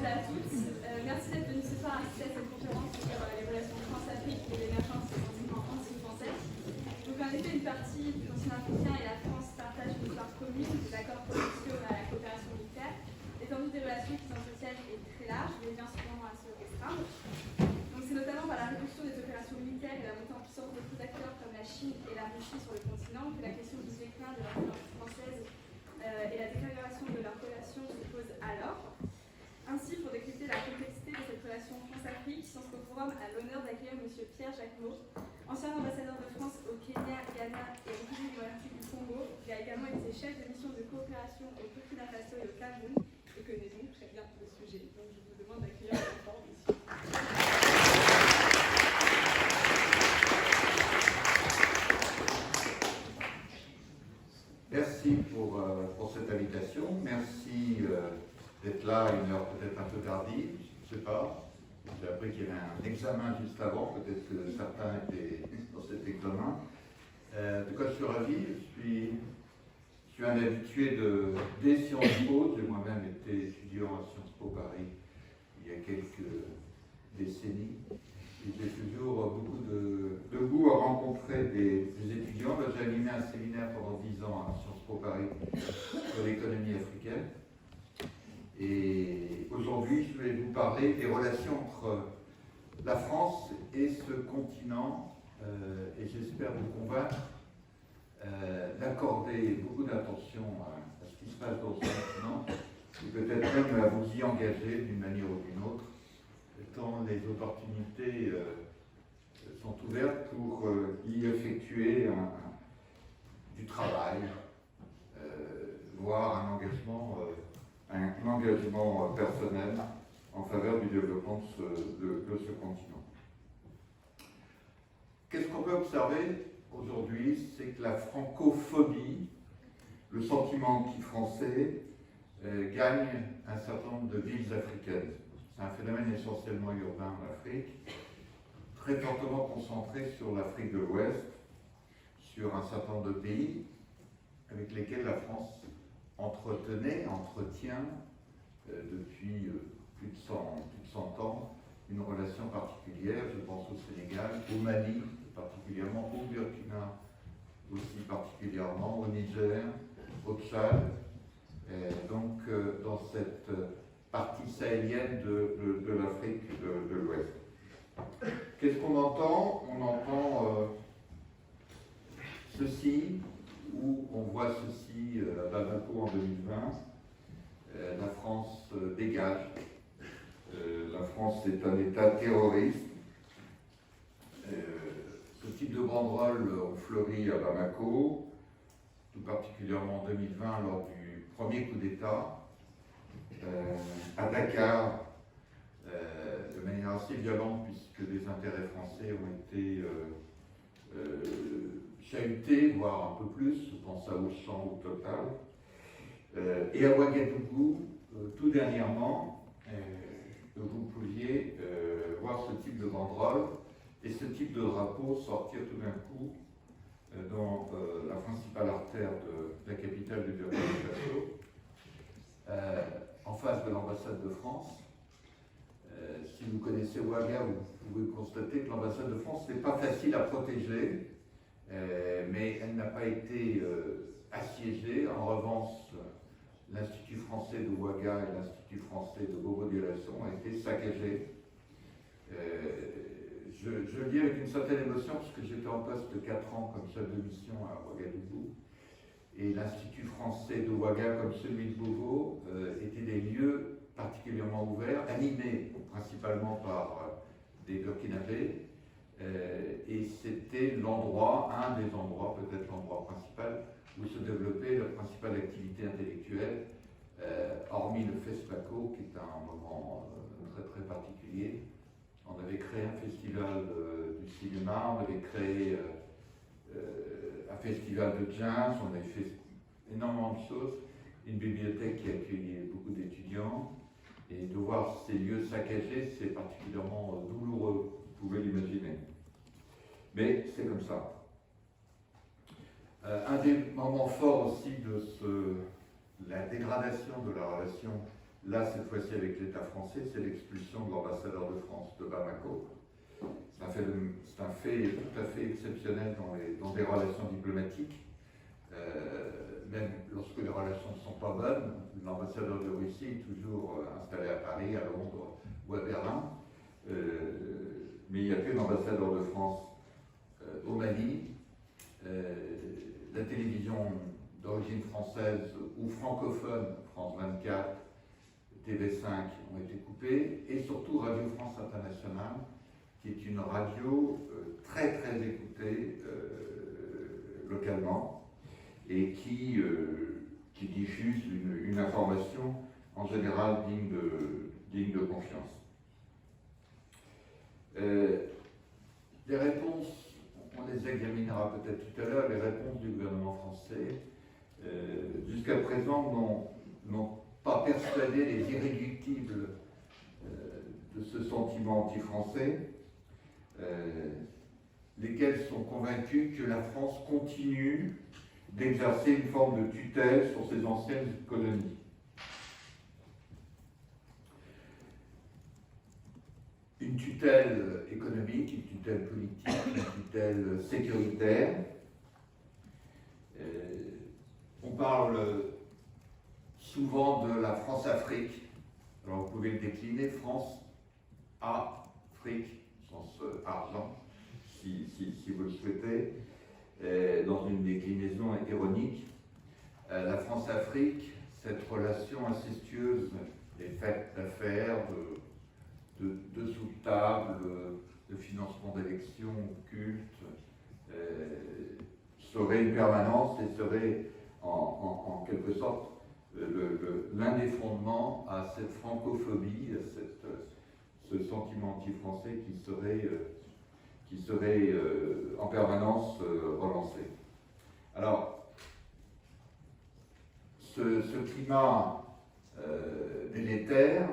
à toutes. Merci d'être venus ce soir assister à cette conférence sur les relations France-Afrique et l'émergence des sentiments anti-français. Donc en effet, une partie du continent africain et la France partagent une histoire commune, des accords commerciaux à la coopération militaire. L'étendue des relations qui s'entretiennent est très large, les liens souvent à se restreindre. Donc c'est notamment par la réduction des opérations militaires et la montée en puissance d'autres acteurs comme la Chine et la Russie sur le continent que la question du déclin de l'influence française et la détérioration de leurs relations se pose alors. Ainsi, pour décrypter la complexité de cette relation France-Afrique, Sciences Po Forum a l'honneur d'accueillir M. Pierre Jacquemot, ancien ambassadeur de France au Kenya, Ghana et République démocratique du Congo. Il a également été chef de mission de coopération au Burkina Faso et au Cameroun et connaît donc très bien le sujet. Donc je vous demande d'accueillir le forum ici. Merci pour cette invitation. Merci d'être là à une heure peut-être un peu tardive, je ne sais pas. J'ai appris qu'il y avait un examen juste avant, peut-être que certains étaient dans cet examen. De quoi je suis ravi, je suis un habitué des Sciences Po. J'ai moi-même été étudiant à Sciences Po Paris il y a quelques décennies. Et j'ai toujours beaucoup de goût à rencontrer des étudiants. J'ai animé un séminaire pendant 10 ans à Sciences Po Paris sur l'économie africaine. Et aujourd'hui, je vais vous parler des relations entre la France et ce continent. Et j'espère vous convaincre d'accorder beaucoup d'attention à ce qui se passe dans ce continent et peut-être même à vous y engager d'une manière ou d'une autre, tant les opportunités sont ouvertes pour y effectuer du travail, voire un engagement personnel en faveur du développement de ce continent. Qu'est-ce qu'on peut observer aujourd'hui? C'est que la francophobie, le sentiment anti-français, gagne un certain nombre de villes africaines. C'est un phénomène essentiellement urbain en Afrique, très fortement concentré sur l'Afrique de l'Ouest, sur un certain nombre de pays avec lesquels la France entretient depuis plus de 100 ans une relation particulière. Je pense au Sénégal, au Mali particulièrement, au Burkina aussi particulièrement, au Niger, au Tchad, donc dans cette partie sahélienne de l'Afrique de l'Ouest. Qu'est-ce qu'on entend? On entend ceci, où on voit ceci à Bamako en 2020. La France dégage. La France est un État terroriste. Ce type de banderoles ont fleuri à Bamako, tout particulièrement en 2020 lors du premier coup d'État. À Dakar, de manière assez violente, puisque des intérêts français ont été chahutés, voire un peu plus, je pense à Auchan ou Total. Et à Ouagadougou, tout dernièrement, vous pouviez voir ce type de banderole et ce type de drapeau sortir tout d'un coup dans la principale artère de la capitale du Burkina Faso, en face de l'ambassade de France. Si vous connaissez Ouaga, vous pouvez constater que l'ambassade de France n'est pas facile à protéger, mais elle n'a pas été assiégée. En revanche, l'Institut français de Ouaga et l'Institut français de Bobo-Dioulasso ont été saccagés. Je le dis avec une certaine émotion, parce que j'étais en poste de 4 ans comme chef de mission à Ouagadougou. Et l'Institut français de Ouaga, comme celui de Bobo, étaient des lieux particulièrement ouverts, animés principalement par des Burkinabés. Et c'était l'endroit, un des endroits, peut-être l'endroit principal, où se développait la principale activité intellectuelle, hormis le FESPACO, qui est un moment très très particulier. On avait créé un festival du cinéma, on avait créé un festival de jazz, on avait fait énormément de choses, une bibliothèque qui accueillait beaucoup d'étudiants, et de voir ces lieux saccagés, c'est particulièrement douloureux, vous pouvez l'imaginer. Mais c'est comme ça. Un des moments forts aussi de la dégradation de la relation Là, cette fois-ci, avec l'État français, c'est l'expulsion de l'ambassadeur de France de Bamako. C'est un fait tout à fait exceptionnel dans des relations diplomatiques. Même lorsque les relations ne sont pas bonnes, l'ambassadeur de Russie est toujours installé à Paris, à Londres ou à Berlin. Mais il n'y a qu'un ambassadeur de France au Mali. La télévision d'origine française ou francophone, France 24, TV5 ont été coupées, et surtout Radio France Internationale, qui est une radio très très écoutée localement et qui diffuse une information en général digne de confiance. Les réponses, on les examinera peut-être tout à l'heure, les réponses du gouvernement français, jusqu'à présent, n'ont pas persuadé les irréductibles de ce sentiment anti-français, lesquels sont convaincus que la France continue d'exercer une forme de tutelle sur ses anciennes colonies. Une tutelle économique, une tutelle politique, une tutelle sécuritaire. On parle souvent de la France-Afrique. Alors vous pouvez le décliner, France-Afrique, sens argent, si vous le souhaitez, dans une déclinaison ironique. La France-Afrique, cette relation incestueuse des faits d'affaires, de sous-table, de financement d'élections occultes, serait une permanence et serait en quelque sorte l'un des fondements à cette francophobie, à ce sentiment anti-français qui serait en permanence relancé. Alors, ce climat délétère,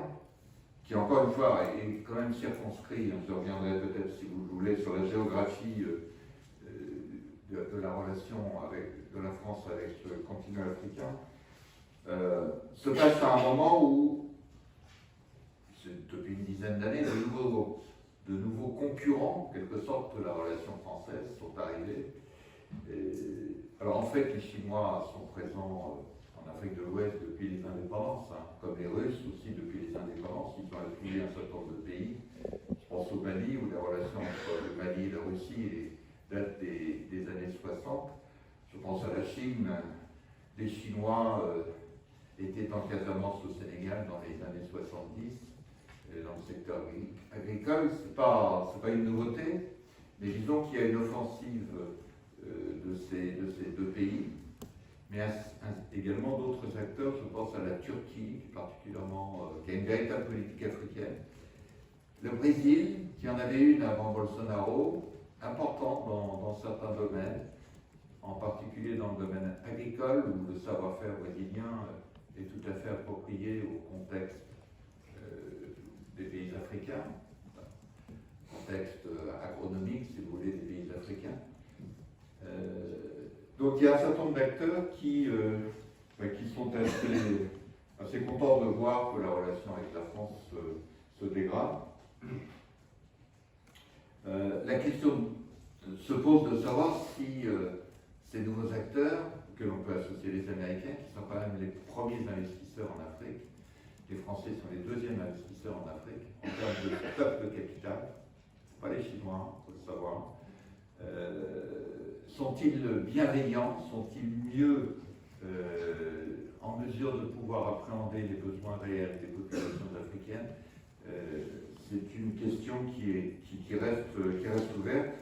qui encore une fois est quand même circonscrit, je reviendrai peut-être si vous le voulez sur la géographie de la relation de la France avec le continent africain, se passe à un moment où, depuis une dizaine d'années, de nouveaux concurrents, en quelque sorte, de la relation française sont arrivés. Alors en fait, les Chinois sont présents en Afrique de l'Ouest depuis les indépendances, comme les Russes aussi depuis les indépendances. Ils ont appuyé un certain nombre de pays. Je pense au Mali, où les relations entre le Mali et la Russie datent des années 60. Je pense à la Chine. Les Chinois étaient en Casamance au Sénégal dans les années 70, dans le secteur agricole. C'est pas une nouveauté, mais disons qu'il y a une offensive de ces deux pays, mais également d'autres acteurs. Je pense à la Turquie, particulièrement, qui a une véritable politique africaine. Le Brésil, qui en avait une avant Bolsonaro, importante dans certains domaines, en particulier dans le domaine agricole, où le savoir-faire brésilien est tout à fait approprié au contexte des pays africains, contexte agronomique, si vous voulez, des pays africains. Donc il y a un certain nombre d'acteurs qui sont assez contents de voir que la relation avec la France se dégrade. La question se pose de savoir si ces nouveaux acteurs, que l'on peut associer les Américains, qui sont quand même les premiers investisseurs en Afrique, les Français sont les deuxièmes investisseurs en Afrique, en termes de stock de capital, pas les Chinois, il faut le savoir. Sont-ils bienveillants? Sont-ils mieux en mesure de pouvoir appréhender les besoins réels des populations africaines? C'est une question qui reste ouverte.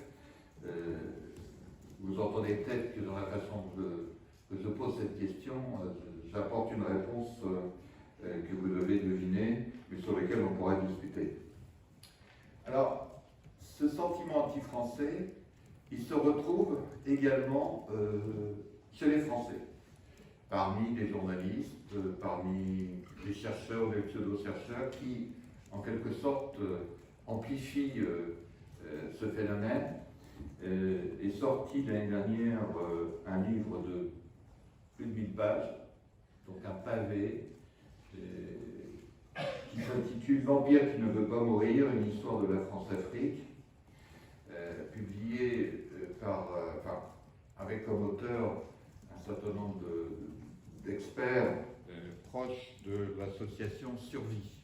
Vous entendez peut-être que dans la façon que je pose cette question, j'apporte une réponse que vous devez deviner, mais sur laquelle on pourrait discuter. Alors, ce sentiment anti-français, il se retrouve également chez les Français, parmi les journalistes, parmi les chercheurs, les pseudo-chercheurs, qui, en quelque sorte, amplifient ce phénomène. Est sorti l'année dernière un livre de plus de 1000 pages, donc un pavé qui s'intitule L'Empire qui ne veut pas mourir, une histoire de la France-Afrique, publié avec comme auteur un certain nombre d'experts proches de l'association Survie.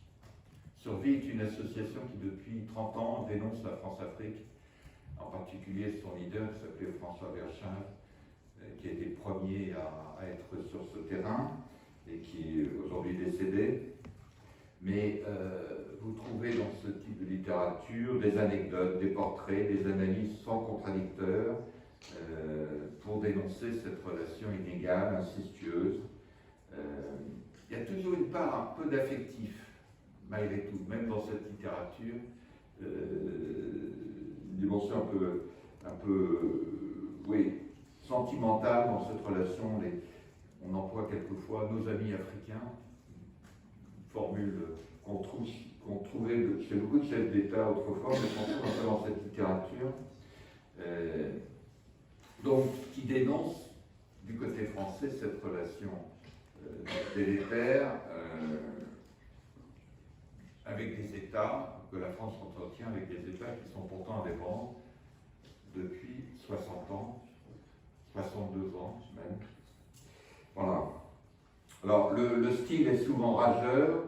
Survie est une association qui depuis 30 ans dénonce la France-Afrique, en particulier son leader qui s'appelait François Verschaff, qui a été le premier à être sur ce terrain et qui est aujourd'hui décédé. Mais vous trouvez dans ce type de littérature des anecdotes, des portraits, des analyses sans contradicteurs pour dénoncer cette relation inégale, incestueuse. Il y a toujours une part un peu d'affectif, malgré tout, même dans cette littérature, une dimension un peu sentimentale dans cette relation. On emploie quelquefois nos amis africains, une formule qu'on trouvait chez beaucoup de chefs d'État autrefois, mais qu'on trouve un peu dans cette littérature, donc qui dénonce du côté français cette relation délétère avec des États, que la France entretient avec des États qui sont pourtant indépendants depuis 60 ans, 62 ans même. Voilà. Alors, le style est souvent rageur,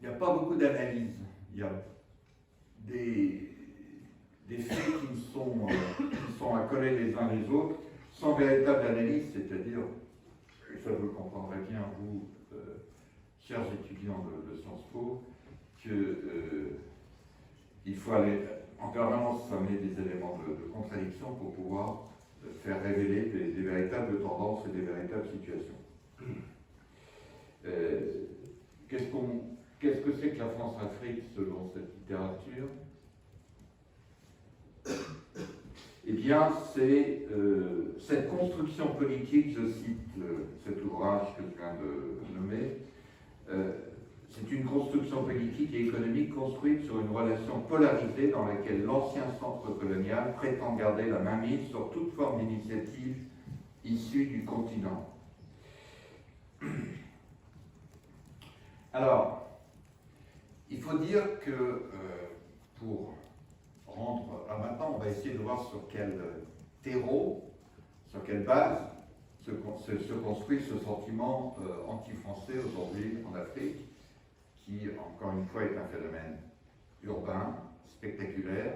il n'y a pas beaucoup d'analyse, il y a des faits qui sont à coller les uns les autres, sans véritable analyse, c'est-à-dire, et ça vous le comprendrez bien, vous, chers étudiants de Sciences Po, qu'il faut aller en permanence amener des éléments de contradiction pour pouvoir faire révéler des véritables tendances et des véritables situations. Qu'est-ce que c'est que la France-Afrique selon cette littérature? Eh bien, c'est cette construction politique, je cite cet ouvrage que je viens de nommer, c'est une construction politique et économique construite sur une relation polarisée dans laquelle l'ancien centre colonial prétend garder la mainmise sur toute forme d'initiative issue du continent. Alors, il faut dire que pour rendre à maintenant, on va essayer de voir sur quel terreau, sur quelle base se construit ce sentiment anti-français aujourd'hui en Afrique, qui, encore une fois, est un phénomène urbain, spectaculaire,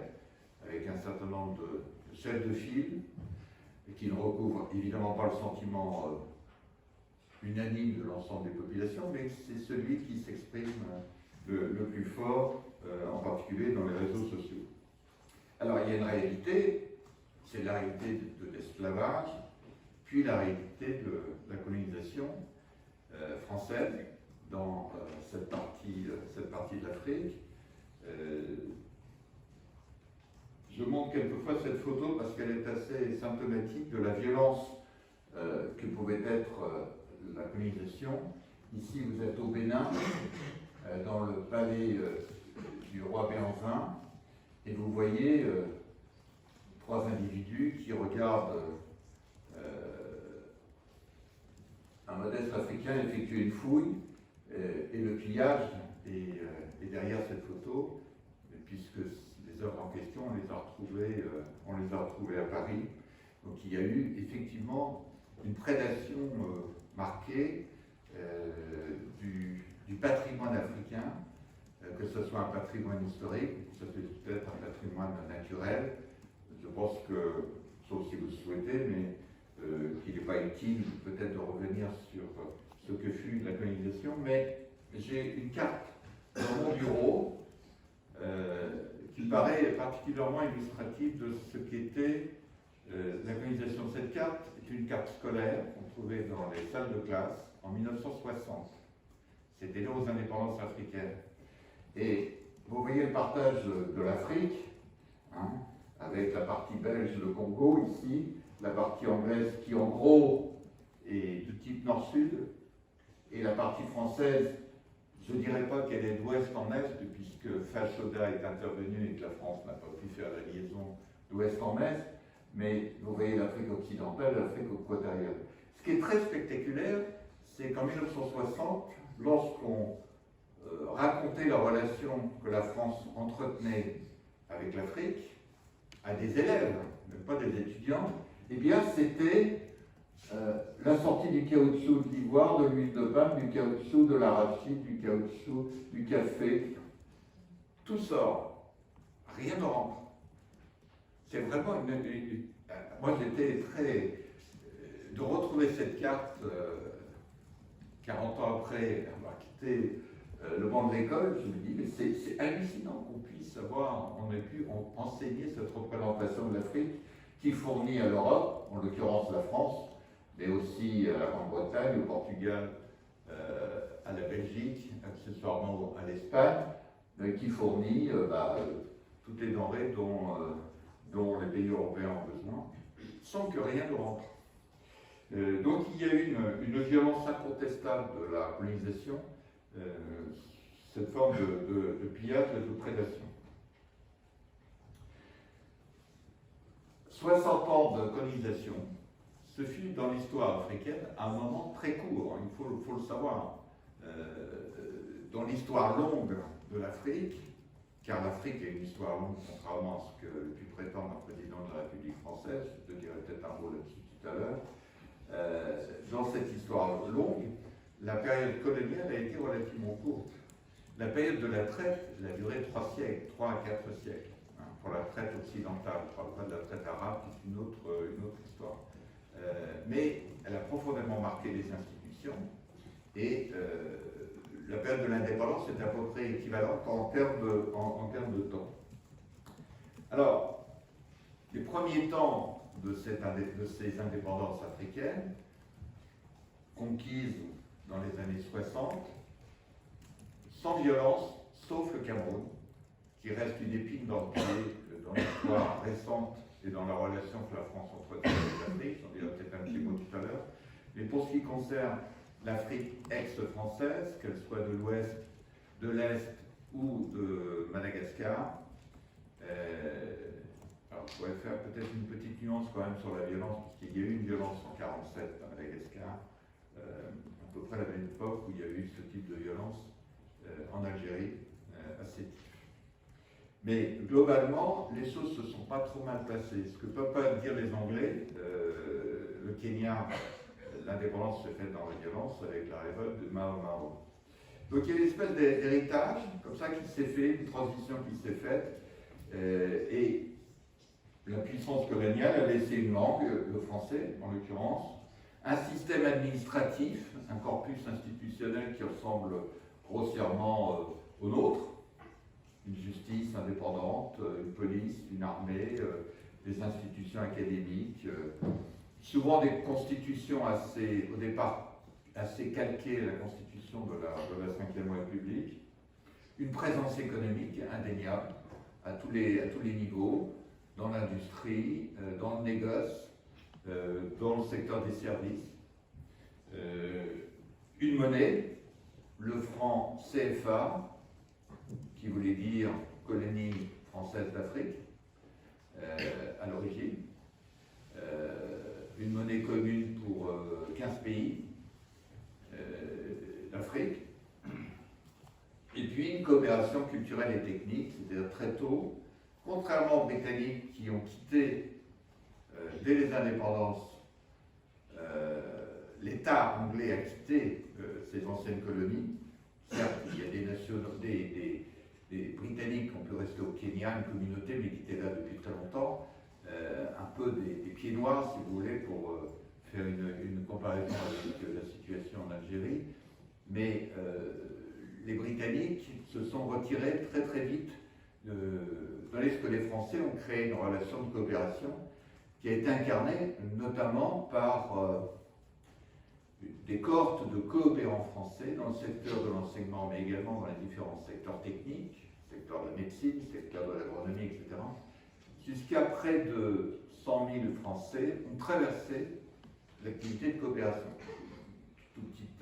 avec un certain nombre de chefs de file, et qui ne recouvre évidemment pas le sentiment unanime de l'ensemble des populations, mais c'est celui qui s'exprime le plus fort, en particulier dans les réseaux sociaux. Alors, il y a une réalité, c'est la réalité de l'esclavage, puis la réalité de la colonisation française dans cette partie de l'Afrique. Je montre quelquefois cette photo parce qu'elle est assez symptomatique de la violence que pouvait être la colonisation. Ici, vous êtes au Bénin, dans le palais du roi Béhanzin, et vous voyez trois individus qui regardent un modeste africain effectuer une fouille, et le pillage est derrière cette photo, puisque les œuvres en question, on les a retrouvées à Paris. Donc il y a eu effectivement une prédation marquée du patrimoine africain, que ce soit un patrimoine historique, que ce soit peut-être un patrimoine naturel. Je pense que, sauf si vous le souhaitez, mais qu'il n'est pas utile peut-être de revenir sur ce que fut la colonisation, mais j'ai une carte dans mon bureau qui me paraît particulièrement illustrative de ce qu'était la colonisation. Cette carte est une carte scolaire qu'on trouvait dans les salles de classe en 1960. C'était là aux indépendances africaines. Et vous voyez le partage de l'Afrique, hein, avec la partie belge, le Congo ici, la partie anglaise qui en gros est de type nord-sud, et la partie française, je ne dirais pas qu'elle est d'ouest en est, puisque Fachoda est intervenu et que la France n'a pas pu faire la liaison d'ouest en est, mais vous voyez l'Afrique occidentale et l'Afrique équatoriale. Ce qui est très spectaculaire, c'est qu'en 1960, lorsqu'on racontait raconter la relation que la France entretenait avec l'Afrique à des élèves, mais pas des étudiants, eh bien c'était la sortie du caoutchouc de l'ivoire, de l'huile de palme, du caoutchouc, de l'arachide, du caoutchouc, du café. Tout sort, rien ne rentre. C'est vraiment moi j'étais très... de retrouver cette carte 40 ans après avoir quitté le banc de l'école, je me dis, mais c'est hallucinant qu'on puisse avoir, on ait pu enseigner cette représentation de l'Afrique qui fournit à l'Europe, en l'occurrence la France, mais aussi à la Grande-Bretagne, au Portugal, à la Belgique, accessoirement à l'Espagne, qui fournit toutes les denrées dont les pays européens ont besoin, sans que rien ne rentre. Donc il y a eu une violence incontestable de la colonisation, cette forme de pillage et de prédation. 60 ans de colonisation, ce fut dans l'histoire africaine un moment très court, il faut le savoir. Dans l'histoire longue de l'Afrique, car l'Afrique a une histoire longue, contrairement à ce que pu prétendre un président de la République française, je te dirai peut-être un mot là-dessus tout à l'heure. Dans cette histoire longue, la période coloniale a été relativement courte. La période de la traite, elle a duré 3 siècles, 3 à 4 siècles. Pour la traite occidentale, je ne parle pas de la traite arabe, qui est une autre histoire. Mais elle a profondément marqué les institutions et la période de l'indépendance est à peu près équivalente en termes de temps. Alors, les premiers temps de ces indépendances africaines, conquises dans les années 60, sans violence, sauf le Cameroun, qui reste une épine dans le pied dans l'histoire récente et dans la relation que la France entretient avec l'Afrique, j'en dirai peut-être un petit mot tout à l'heure. Mais pour ce qui concerne l'Afrique ex-française, qu'elle soit de l'Ouest, de l'Est ou de Madagascar, alors je pourrais faire peut-être une petite nuance quand même sur la violence, puisqu'il y a eu une violence en 1947 à Madagascar, à peu près à la même époque où il y a eu ce type de violence en Algérie, assez type. Mais globalement, les choses ne se sont pas trop mal passées. Ce que ne peuvent pas dire les Anglais, le Kenya, l'indépendance s'est faite dans la violence avec la révolte de Mao Mao. Donc il y a une espèce d'héritage, comme ça, qui s'est fait, une transition qui s'est faite, et la puissance coloniale a laissé une langue, le français en l'occurrence, un système administratif, un corpus institutionnel qui ressemble grossièrement au nôtre, une justice indépendante, une police, une armée, des institutions académiques, souvent des constitutions au départ assez calquées à la constitution de la Ve République, une présence économique indéniable à tous les niveaux, dans l'industrie, dans le négoce, dans le secteur des services, une monnaie, le franc CFA, qui voulait dire colonie française d'Afrique, à l'origine, une monnaie commune pour 15 pays d'Afrique, et puis une coopération culturelle et technique, c'est-à-dire très tôt, contrairement aux Britanniques qui ont quitté, dès les indépendances, l'État anglais a quitté ses anciennes colonies. Certes, il y a des Britanniques qui ont pu rester au Kenya, une communauté, mais qui était là depuis très longtemps, un peu des pieds noirs, si vous voulez, pour faire une comparaison avec la situation en Algérie. Mais les Britanniques se sont retirés très très vite, tandis que les Français ont créé une relation de coopération qui a été incarnée notamment par des cohortes de coopérants français dans le secteur de l'enseignement, mais également dans les différents secteurs techniques, secteur de la médecine, secteur de l'agronomie, etc. Jusqu'à près de 100 000 Français ont traversé l'activité de coopération. Toute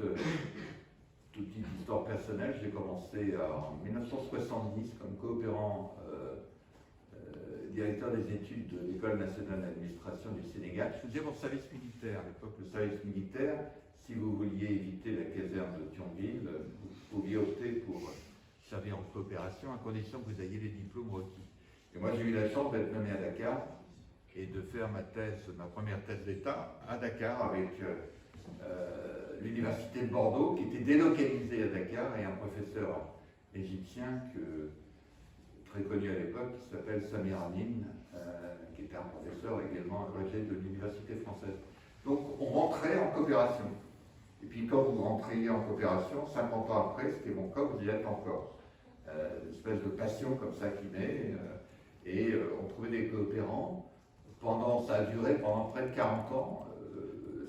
petite histoire personnelle, j'ai commencé en 1970 comme coopérant directeur des études de l'École nationale d'administration du Sénégal. Je faisais mon service militaire. À l'époque, le service militaire, si vous vouliez éviter la caserne de Thionville, vous pouviez opter pour servir en coopération à condition que vous ayez les diplômes requis. Et moi, j'ai eu la chance d'être nommé à Dakar et de faire ma première thèse d'État à Dakar avec l'université de Bordeaux qui était délocalisée à Dakar et un professeur égyptien très connu à l'époque qui s'appelle Samir Amin, qui était un professeur également agrégé de l'université française. Donc on rentrait en coopération. Et puis quand vous rentriez en coopération, 50 ans après, c'était mon cas, vous y êtes encore. Une espèce de passion comme ça qui naît. On trouvait des coopérants. Ça a duré pendant près de 40 ans,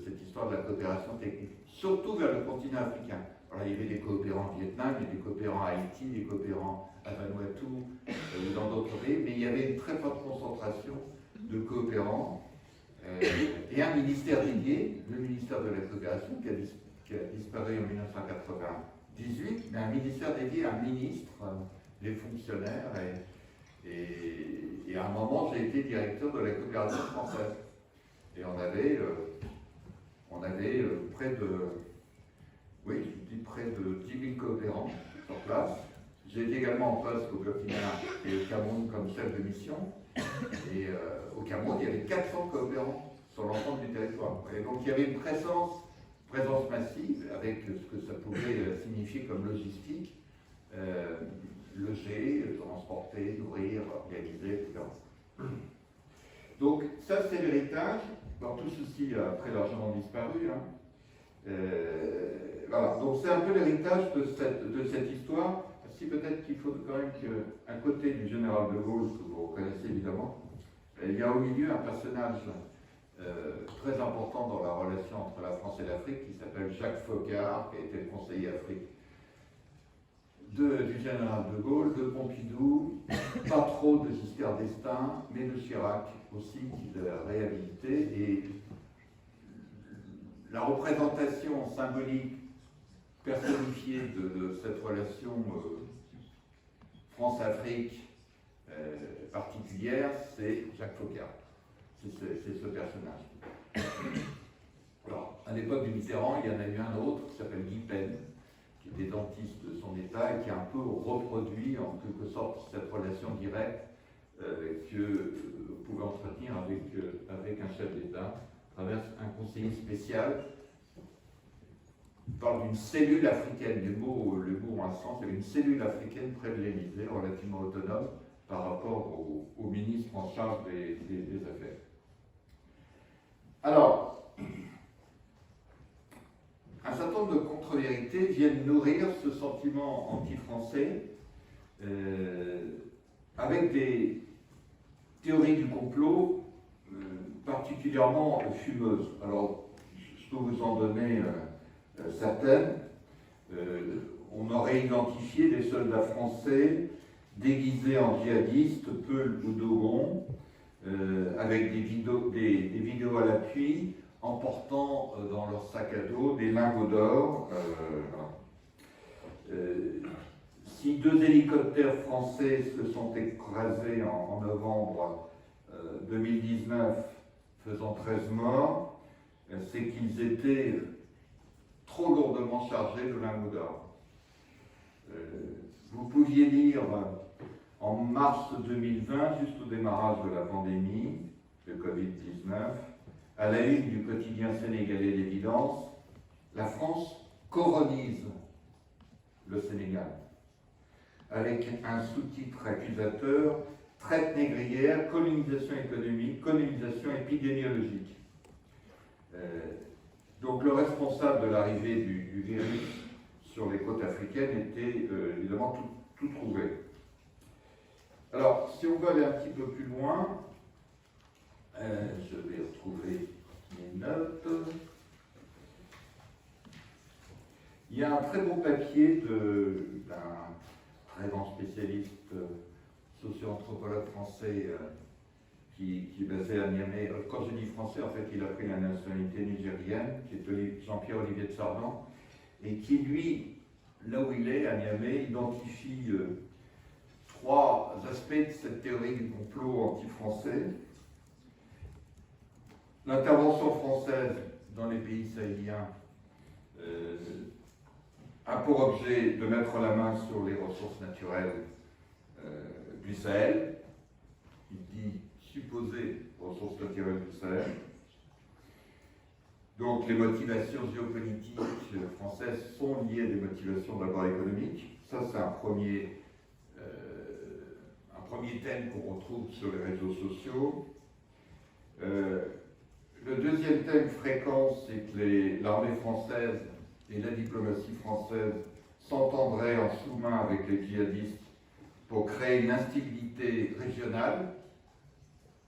cette histoire de la coopération technique, surtout vers le continent africain. Alors, il y avait des coopérants au Vietnam, il y avait des coopérants à Haïti, des coopérants à Vanuatu ou dans d'autres pays, mais il y avait une très forte concentration de coopérants et un ministère dédié, le ministère de la coopération, qui a disparu en 1998, mais un ministère dédié à un ministre, les fonctionnaires, et à un moment j'ai été directeur de la coopération française. Et on avait près de 10 000 coopérants sur place. J'ai été également en poste au Burkina et au Cameroun comme chef de mission. Et au Cameroun, il y avait 400 coopérants sur l'ensemble du territoire. Et donc il y avait une présence massive avec ce que ça pouvait signifier comme logistique, loger, transporter, nourrir, organiser, etc. Donc ça c'est l'héritage. Dans tout ceci, après largement disparu. Voilà, donc c'est un peu l'héritage de cette histoire. Si peut-être qu'il faut quand même qu'à côté du général de Gaulle, que vous reconnaissez évidemment, il y a au milieu un personnage très important dans la relation entre la France et l'Afrique qui s'appelle Jacques Foccart, qui a été le conseiller Afrique du général de Gaulle, de Pompidou, pas trop de Giscard d'Estaing, mais de Chirac aussi, qui l'a réhabilité. Et la représentation symbolique personnifiée de cette relation France-Afrique particulière, c'est Jacques Foccart. C'est ce personnage. Alors, à l'époque du Mitterrand, il y en a eu un autre qui s'appelle Guy Pen, qui était dentiste de son état et qui a un peu reproduit en quelque sorte cette relation directe que vous pouvez entretenir avec un chef d'État à travers un conseiller spécial. Il parle d'une cellule africaine, le mot a un sens, il y avait une cellule africaine près de l'Élysée, relativement autonome par rapport au ministre en charge des affaires. Alors, un certain nombre de contre-vérités viennent nourrir ce sentiment anti-français avec des théories du complot particulièrement fumeuses. Alors, je peux vous en donner certaines. On aurait identifié des soldats français déguisés en djihadistes, Peul ou Dogon, avec des vidéos à l'appui, en portant dans leur sac à dos des lingots d'or. Si 2 hélicoptères français se sont écrasés en novembre 2019, faisant 13 morts, c'est qu'ils étaient trop lourdement chargés de lingots d'or. Vous pouviez lire en mars 2020, juste au démarrage de la pandémie de Covid-19, à la une du quotidien sénégalais L'Évidence, la France colonise le Sénégal, avec un sous-titre accusateur, traite négrière, colonisation économique, colonisation épidémiologique. Donc le responsable de l'arrivée du virus sur les côtes africaines était évidemment tout trouvé. Alors, si on veut aller un petit peu plus loin, je vais retrouver mes notes. Il y a un très beau papier d'un très grand spécialiste socio-anthropologue français qui est basé à Niamey. Quand je dis français, en fait, il a pris la nationalité nigérienne, qui est Jean-Pierre Olivier de Sardan, et qui, lui, là où il est, à Niamey, identifie 3 aspects de cette théorie du complot anti-français. L'intervention française dans les pays sahéliens a pour objet de mettre la main sur les ressources naturelles. naturel du Sahel. Il dit supposées ressources naturelles du Sahel. Donc les motivations géopolitiques françaises sont liées à des motivations d'abord économiques. Ça, c'est un premier thème qu'on retrouve sur les réseaux sociaux. Le deuxième thème fréquent, c'est que l'armée française et la diplomatie française s'entendraient en sous-main avec les djihadistes pour créer une instabilité régionale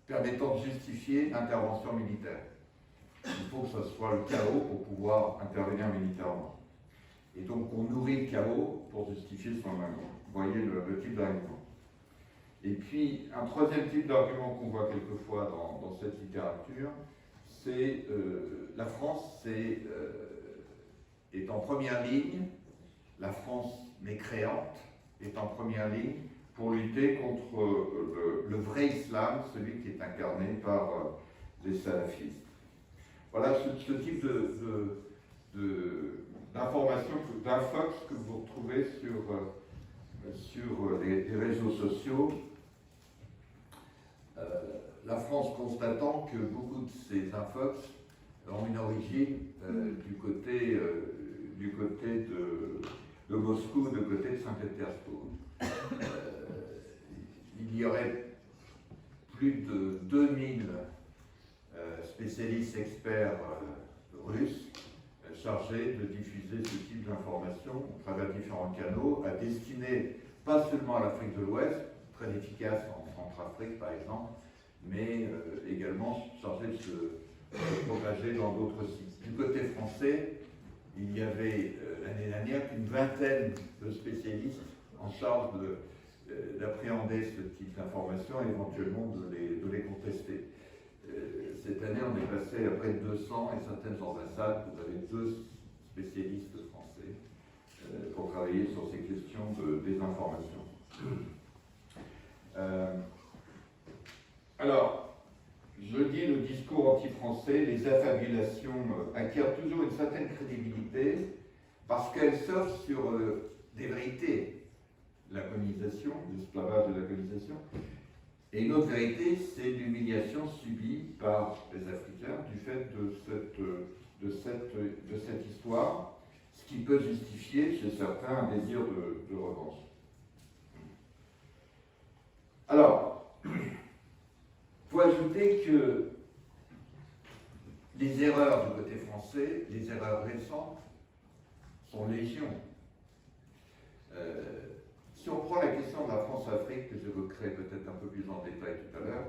permettant de justifier l'intervention militaire. Il faut que ce soit le chaos pour pouvoir intervenir militairement. Et donc on nourrit le chaos pour justifier son argument. Vous voyez le type d'argument. Et puis un troisième type d'argument qu'on voit quelquefois dans cette littérature, c'est la France est en première ligne, la France mécréante est en première ligne pour lutter contre le vrai islam, celui qui est incarné par les salafistes. Voilà ce type d'informations, d'infox que vous retrouvez sur les réseaux sociaux. La France constatant que beaucoup de ces infox ont une origine du côté de Moscou, du côté de Saint-Pétersbourg. Il y aurait plus de 2000 spécialistes experts russes chargés de diffuser ce type d'informations à travers différents canaux, à destiner pas seulement à l'Afrique de l'Ouest, très efficace en Centrafrique par exemple, mais également chargés de se propager dans d'autres sites. Du côté français, il y avait l'année dernière une vingtaine de spécialistes en charge d'appréhender ce type d'informations et éventuellement de les contester. Cette année, on est passé à près de 200 et certaines ambassades, vous avez 2 spécialistes français pour travailler sur ces questions de désinformation. Alors, je dis le discours anti-français, les affabulations acquièrent toujours une certaine crédibilité parce qu'elles s'offrent sur des vérités. La colonisation, l'esclavage de la colonisation. Et une autre vérité, c'est l'humiliation subie par les Africains du fait de cette histoire, ce qui peut justifier chez certains un désir de revanche. Alors, il faut ajouter que les erreurs du côté français, les erreurs récentes, sont légion. Si on prend la question de la France-Afrique, que j'évoquerai peut-être un peu plus en détail tout à l'heure,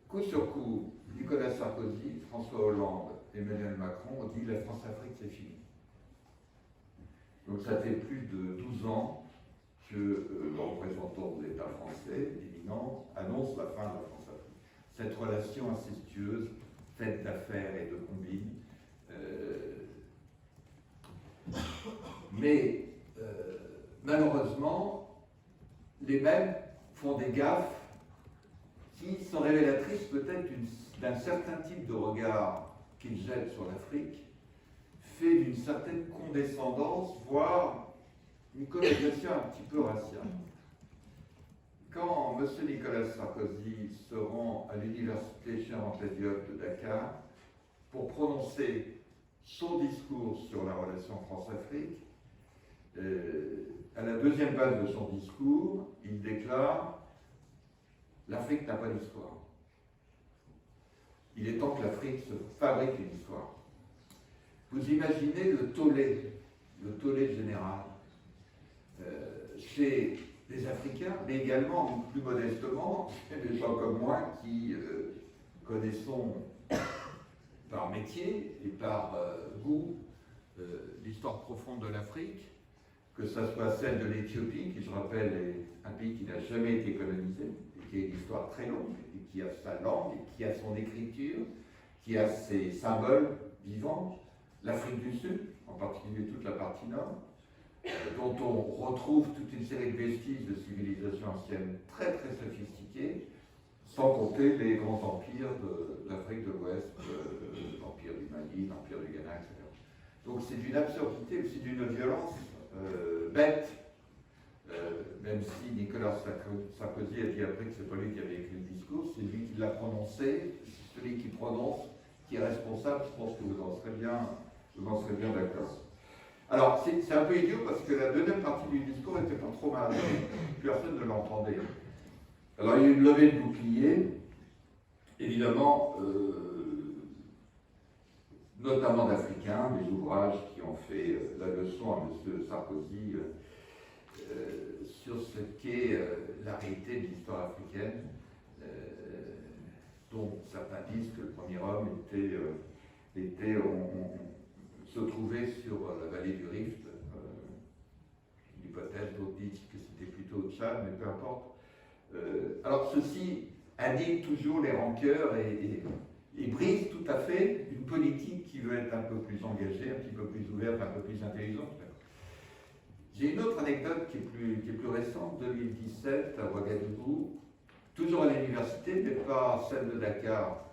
coup sur coup, Nicolas Sarkozy, François Hollande, Emmanuel Macron ont dit la France-Afrique c'est fini. Donc ça fait plus de 12 ans que le représentant de l'État français, éminent, annonce la fin de la France-Afrique. Cette relation incestueuse, faite d'affaires et de combines, mais malheureusement, les mêmes font des gaffes qui sont révélatrices peut-être d'un certain type de regard qu'ils jettent sur l'Afrique, fait d'une certaine condescendance, voire une connotation un petit peu raciale. Quand M. Nicolas Sarkozy se rend à l'université Cheikh-Anta-Diop de Dakar pour prononcer son discours sur la relation France-Afrique, à la deuxième page de son discours, il déclare « L'Afrique n'a pas d'histoire. Il est temps que l'Afrique se fabrique une histoire. » Vous imaginez le tollé général chez les Africains, mais également, plus modestement, chez des gens comme moi qui connaissons par métier et par goût l'histoire profonde de l'Afrique, que ce soit celle de l'Éthiopie, qui, je rappelle, est un pays qui n'a jamais été colonisé, et qui a une histoire très longue, et qui a sa langue, et qui a son écriture, qui a ses symboles vivants, l'Afrique du Sud, en particulier toute la partie nord, dont on retrouve toute une série de vestiges de civilisations anciennes très très sophistiquées, sans compter les grands empires de l'Afrique de l'Ouest, l'empire du Mali, l'empire du Ghana, etc. Donc c'est d'une absurdité, c'est d'une violence bête même si Nicolas Sarkozy a dit après que c'est pas lui qui avait écrit le discours, c'est lui qui l'a prononcé, celui qui prononce, qui est responsable. Je pense que vous en serez bien d'accord. Alors, c'est un peu idiot parce que la deuxième partie du discours n'était pas trop mal, personne ne l'entendait. Alors, il y a eu une levée de bouclier, évidemment, notamment d'Africains, des ouvrages qui ont fait la leçon à M. Sarkozy sur ce qu'est la réalité de l'histoire africaine, dont certains disent que le premier homme se trouvait sur la vallée du Rift, une hypothèse, d'autres disent que c'était plutôt au Tchad, mais peu importe. Alors ceci anime toujours les rancœurs et brise tout à fait une politique qui veut être un peu plus engagée, un petit peu plus ouverte, un peu plus intelligente. J'ai une autre anecdote qui est plus récente, 2017 à Ouagadougou, toujours à l'université, mais pas celle de Dakar.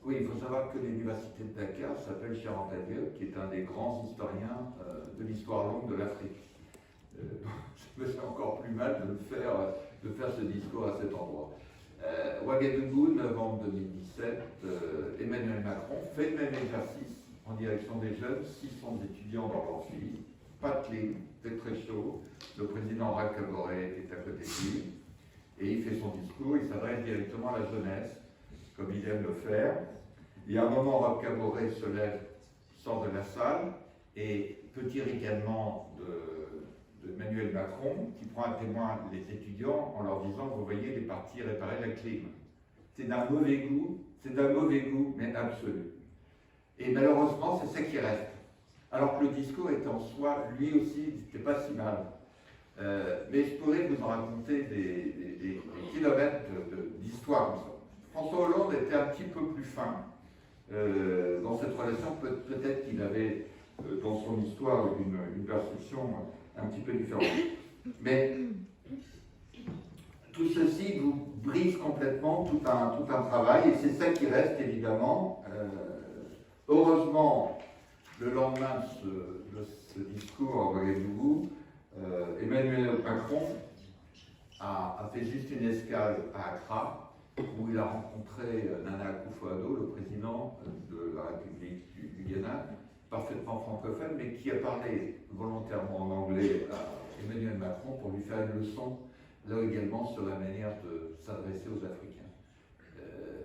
Oui, il faut savoir que l'université de Dakar s'appelle Cheikh Anta Diop, qui est un des grands historiens de l'histoire longue de l'Afrique. Je me sens encore plus mal de faire ce discours à cet endroit. Ouagadougou, novembre 2017, Emmanuel Macron fait le même exercice en direction des jeunes, 600 étudiants dans l'amphi, pas de clim, c'est très chaud. Le président Roch Kaboré est à côté de lui et il fait son discours, il s'adresse directement à la jeunesse, comme il aime le faire. Il y a un moment, Roch Kaboré se lève, sort de la salle et petit ricanement de Emmanuel Macron qui prend à témoin les étudiants en leur disant: vous voyez, il est parti réparer la clim. C'est d'un mauvais goût, mais absolu. Et malheureusement, c'est ça qui reste. Alors que le discours était en soi, lui aussi, n'était pas si mal. Mais je pourrais vous en raconter des kilomètres d'histoire comme ça. François Hollande était un petit peu plus fin dans cette relation. Peut-être qu'il avait dans son histoire une perception un petit peu différente. Mais tout ceci vous brise complètement tout un travail, et c'est ça qui reste évidemment. Heureusement, le lendemain de ce discours à Ouagadougou, Emmanuel Macron a fait juste une escale à Accra, où il a rencontré Nana Akufo-Addo, le président de la République du Ghana, parfaitement francophone, mais qui a parlé volontairement en anglais à Emmanuel Macron pour lui faire une leçon, là également, sur la manière de s'adresser aux Africains.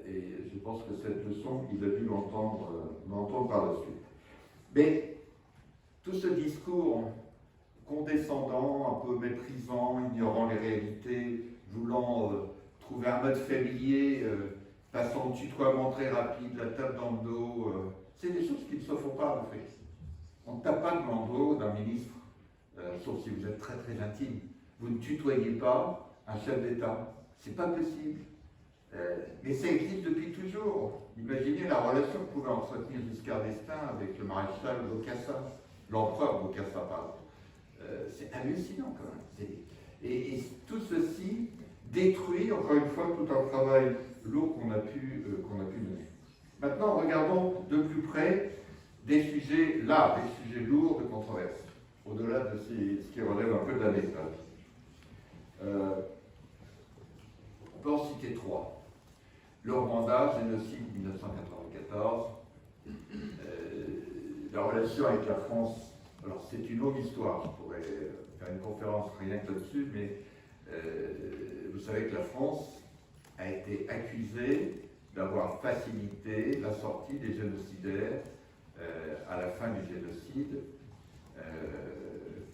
Et je pense que cette leçon, il a dû l'entendre par la suite. Mais tout ce discours condescendant, un peu méprisant, ignorant les réalités, voulant trouver un mode familier, passant au tutoiement très rapide, la tape dans le dos, c'est des choses qui ne se font pas en fait. On ne tape pas dans le dos d'un ministre, sauf si vous êtes très très intime. Vous ne tutoyez pas un chef d'État, c'est pas possible. Mais ça existe depuis toujours. Imaginez la relation que pouvait entretenir Giscard d'Estaing avec le maréchal Bokassa, l'empereur Bokassa, pardon. C'est hallucinant quand même. Et tout ceci détruit, encore une fois, tout un travail lourd qu'on a pu mener. Maintenant, regardons de plus près des sujets lourds de controverse, au-delà de ce qui relève un peu de l'anecdote. On peut en citer trois. Le Rwanda, génocide 1994, la relation avec la France, alors c'est une longue histoire, je pourrais faire une conférence rien que là-dessus, mais vous savez que la France a été accusée d'avoir facilité la sortie des génocidaires à la fin du génocide,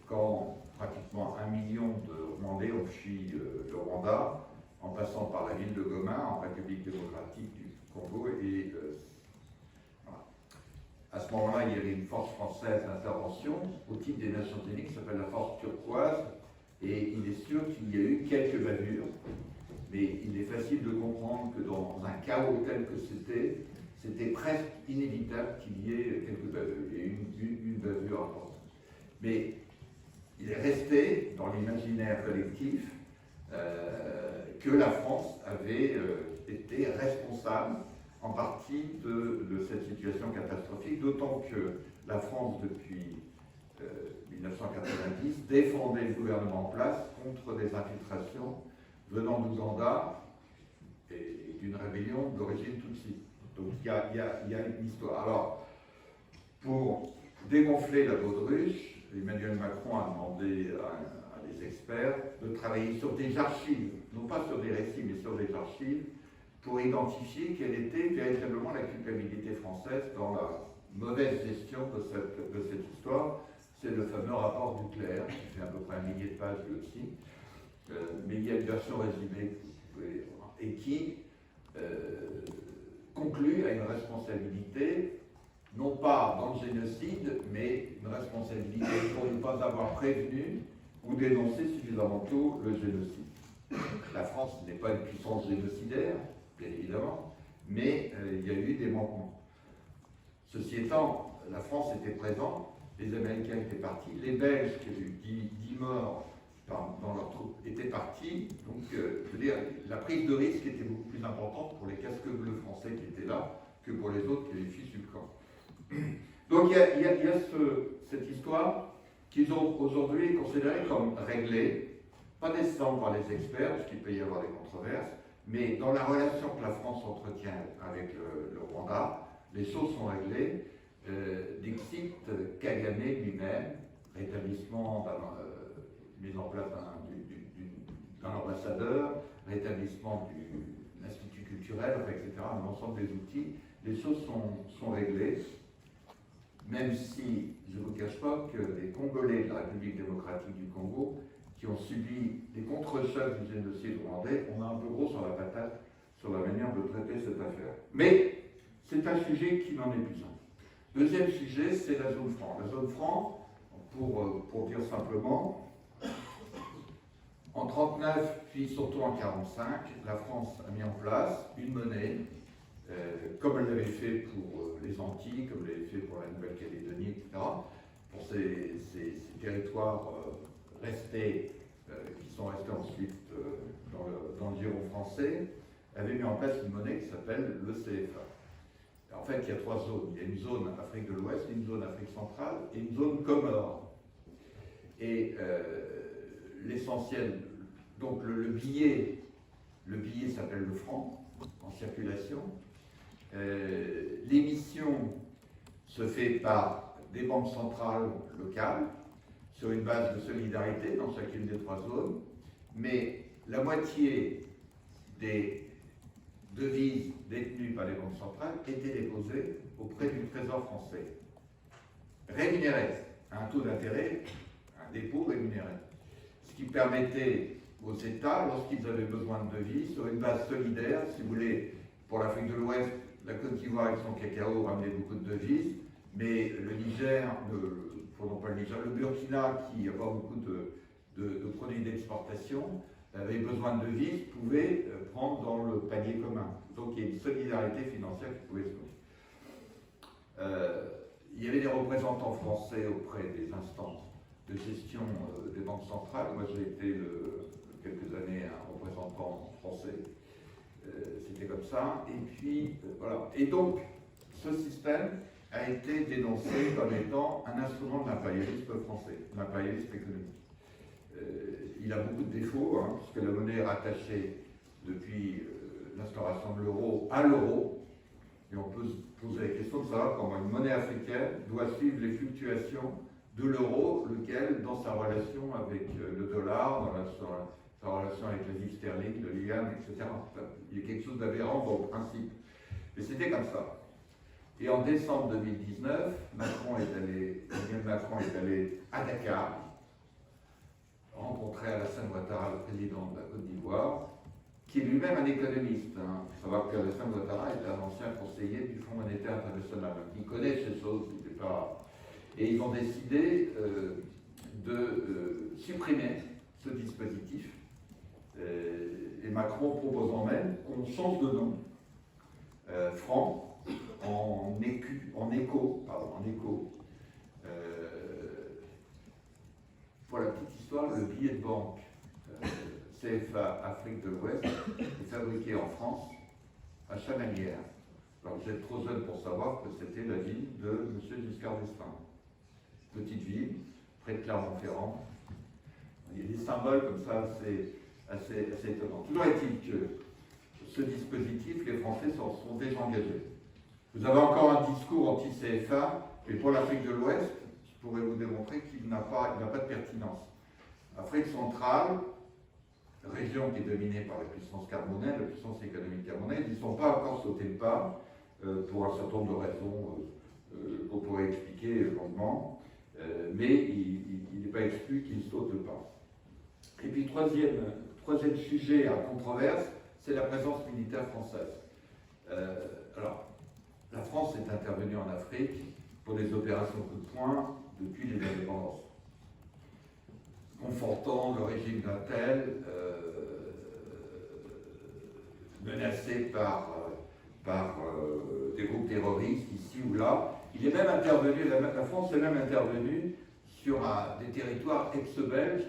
quand pratiquement 1 million de Rwandais ont fui le Rwanda, en passant par la ville de Goma, en République démocratique du Congo. Et voilà. À ce moment-là, il y avait une force française d'intervention au titre des Nations Unies qui s'appelle la force turquoise. Et il est sûr qu'il y a eu quelques bavures, mais il est facile de comprendre que dans un chaos tel que c'était presque inévitable qu'il y ait quelques bavures. Il y a eu une bavure importante. Mais il est resté dans l'imaginaire collectif que la France avait été responsable en partie de cette situation catastrophique, d'autant que la France, depuis 1990, défendait le gouvernement en place contre des infiltrations venant d'Ouganda et d'une rébellion d'origine Tutsi. Donc il y a une histoire. Alors, pour dégonfler la baudruche, Emmanuel Macron a demandé à des experts de travailler sur des archives, non pas sur des récits, mais sur des archives, pour identifier quelle était véritablement la culpabilité française dans la mauvaise gestion de cette histoire. C'est le fameux rapport Duclerc, qui fait à peu près 1 millier de pages lui aussi, mais il y a une version résumée que vous pouvez voir, et qui conclut à une responsabilité, non pas dans le génocide, mais une responsabilité pour ne pas avoir prévenu ou dénoncé suffisamment tôt le génocide. La France n'est pas une puissance génocidaire, bien évidemment, mais il y a eu des manquements. Ceci étant, la France était présente, les Américains étaient partis, les Belges, qui ont eu 10 morts dans leurs troupes, étaient partis. Donc, je veux dire, la prise de risque était beaucoup plus importante pour les casques bleus français qui étaient là que pour les autres qui avaient fui sur le camp. Donc, il y a cette histoire qu'ils ont aujourd'hui considérée comme réglée, pas nécessairement par les experts, parce qu'il peut y avoir des controverses, mais dans la relation que la France entretient avec le Rwanda, les choses sont réglées. Dixit Kagame lui-même, rétablissement, mise en place d'un ambassadeur, rétablissement de l'Institut culturel, etc., l'ensemble des outils, les choses sont réglées, même si je ne vous cache pas que les Congolais de la République démocratique du Congo, qui ont subi des contre-chocs du génocide rwandais, on a un peu gros sur la patate sur la manière de traiter cette affaire. Mais c'est un sujet qui n'en est plus un. Deuxième sujet, c'est la zone franc. La zone franc, pour dire simplement, en 1939, puis surtout en 1945, la France a mis en place une monnaie, comme elle l'avait fait pour les Antilles, comme elle l'avait fait pour la Nouvelle-Calédonie, etc., pour ces territoires restés, qui sont restés ensuite dans le giron français, avait mis en place une monnaie qui s'appelle le CFA. En fait, il y a 3 zones. Il y a une zone Afrique de l'Ouest, une zone Afrique centrale et une zone Comore. Et l'essentiel, donc le billet s'appelle le franc en circulation. L'émission se fait par des banques centrales locales sur une base de solidarité dans chacune des 3 zones, mais la moitié des devises détenues par les banques centrales étaient déposées auprès du Trésor français, rémunérées à un taux d'intérêt, un dépôt rémunéré, ce qui permettait aux États, lorsqu'ils avaient besoin de devises, sur une base solidaire, si vous voulez, pour l'Afrique de l'Ouest, la Côte d'Ivoire avec son cacao ramenait beaucoup de devises, mais le Niger, le Burkina, qui n'a pas beaucoup de produits d'exportation, avait besoin de devises, pouvait prendre dans le panier commun. Donc il y a une solidarité financière qui pouvait se faire. Il y avait des représentants français auprès des instances de gestion des banques centrales. Moi j'ai été quelques années un représentant français. C'était comme ça. Et puis voilà. Et donc ce système a été dénoncé comme étant un instrument de l'impérialisme français, l'impérialisme économique. Il a beaucoup de défauts, hein, puisque la monnaie est rattachée depuis l'instauration de l'euro à l'euro. Et on peut se poser la question de savoir comment une monnaie africaine doit suivre les fluctuations de l'euro, lequel, dans sa relation avec le dollar, dans sa relation avec la livre sterling, le yuan, etc. Il y a quelque chose d'aberrant dans le principe. Mais c'était comme ça. Et en décembre 2019, Emmanuel Macron est allé à Dakar, rencontrer Alassane Ouattara, le président de la Côte d'Ivoire, qui est lui-même un économiste. Il faut savoir qu'Alassane Ouattara est un ancien conseiller du Fonds monétaire international. Il connaît ces choses, il n'est pas... Et ils ont décidé de supprimer ce dispositif. Et Macron proposant même qu'on change de nom, franc, en écho. Pour la petite histoire, le billet de banque CFA Afrique de l'Ouest est fabriqué en France à Chamalières. Alors vous êtes trop jeune pour savoir que c'était la ville de M. Giscard d'Estaing. petite ville, près de Clermont-Ferrand. Il y a des symboles comme ça assez étonnants. Toujours est-il que ce dispositif, les Français s'en sont désengagés. Vous avez encore un discours anti-CFA, mais pour l'Afrique de l'Ouest, je pourrais vous démontrer qu'il n'a pas de pertinence. Afrique centrale, région qui est dominée par la puissance camerounaise, la puissance économique camerounaise, ils ne sont pas encore sautés le pas pour un certain nombre de raisons qu'on pourrait expliquer longuement, mais il n'est pas exclu qu'ils sautent le pas. Et puis troisième sujet à controverse, c'est la présence militaire française. Alors, la France est intervenue en Afrique pour des opérations coup de poing depuis les indépendances, confortant le régime d'un tel, menacé par des groupes terroristes ici ou là. Il est même intervenu, la France est même intervenue sur des territoires ex-belges.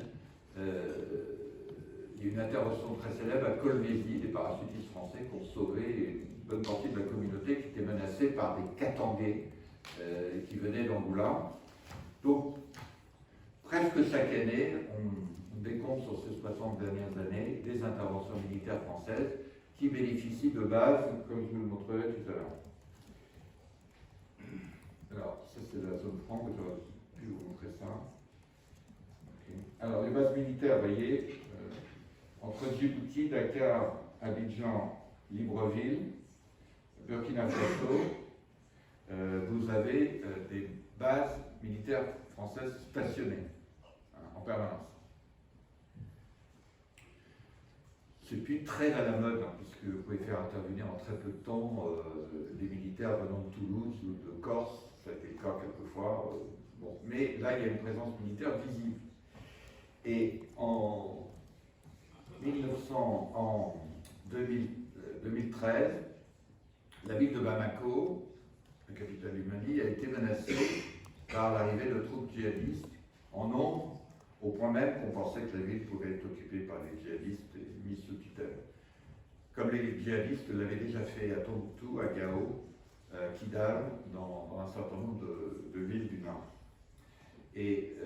Il y a une intervention très célèbre à Colvézi, des parachutistes français qui ont sauvé une bonne partie de la communauté qui était menacée par des Katangais qui venaient d'Angoula. Donc, presque chaque année, on décompte sur ces 60 dernières années des interventions militaires françaises qui bénéficient de bases, comme je vous le montrerai tout à l'heure. Alors, ça c'est la zone franc, j'aurais pu vous montrer ça. Okay. Alors, les bases militaires, vous voyez, entre Djibouti, Dakar, Abidjan, Libreville, Burkina Faso, vous avez des bases militaires françaises stationnées en permanence. C'est plus très à la mode, puisque vous pouvez faire intervenir en très peu de temps des militaires venant de Toulouse ou de Corse, ça a été le cas quelquefois. Bon. Mais là, il y a une présence militaire visible. Et en 2013, la ville de Bamako, la capitale du Mali, a été menacée par l'arrivée de troupes djihadistes en nombre, au point même qu'on pensait que la ville pouvait être occupée par les djihadistes et mise sous tutelle. Comme les djihadistes l'avaient déjà fait à Tombouctou, à Gao, Kidal, dans un certain nombre de villes du Nord. Et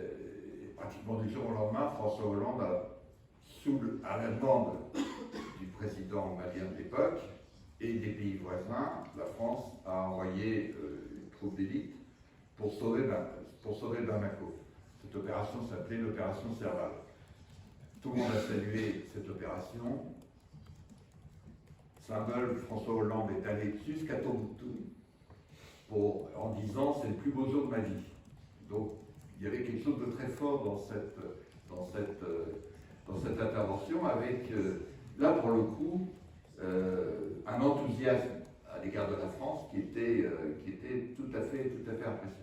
pratiquement du jour au lendemain, François Hollande à la demande du président malien de l'époque et des pays voisins, la France a envoyé une troupe d'élite pour sauver Bamako. Cette opération s'appelait l'opération Serval. Tout le monde a salué cette opération. Symbole, François Hollande est allé jusqu'à Tombouctou en disant c'est le plus beau jour de ma vie. Donc il y avait quelque chose de très fort dans cette intervention avec, là pour le coup, un enthousiasme à l'égard de la France qui était tout à fait impressionnant.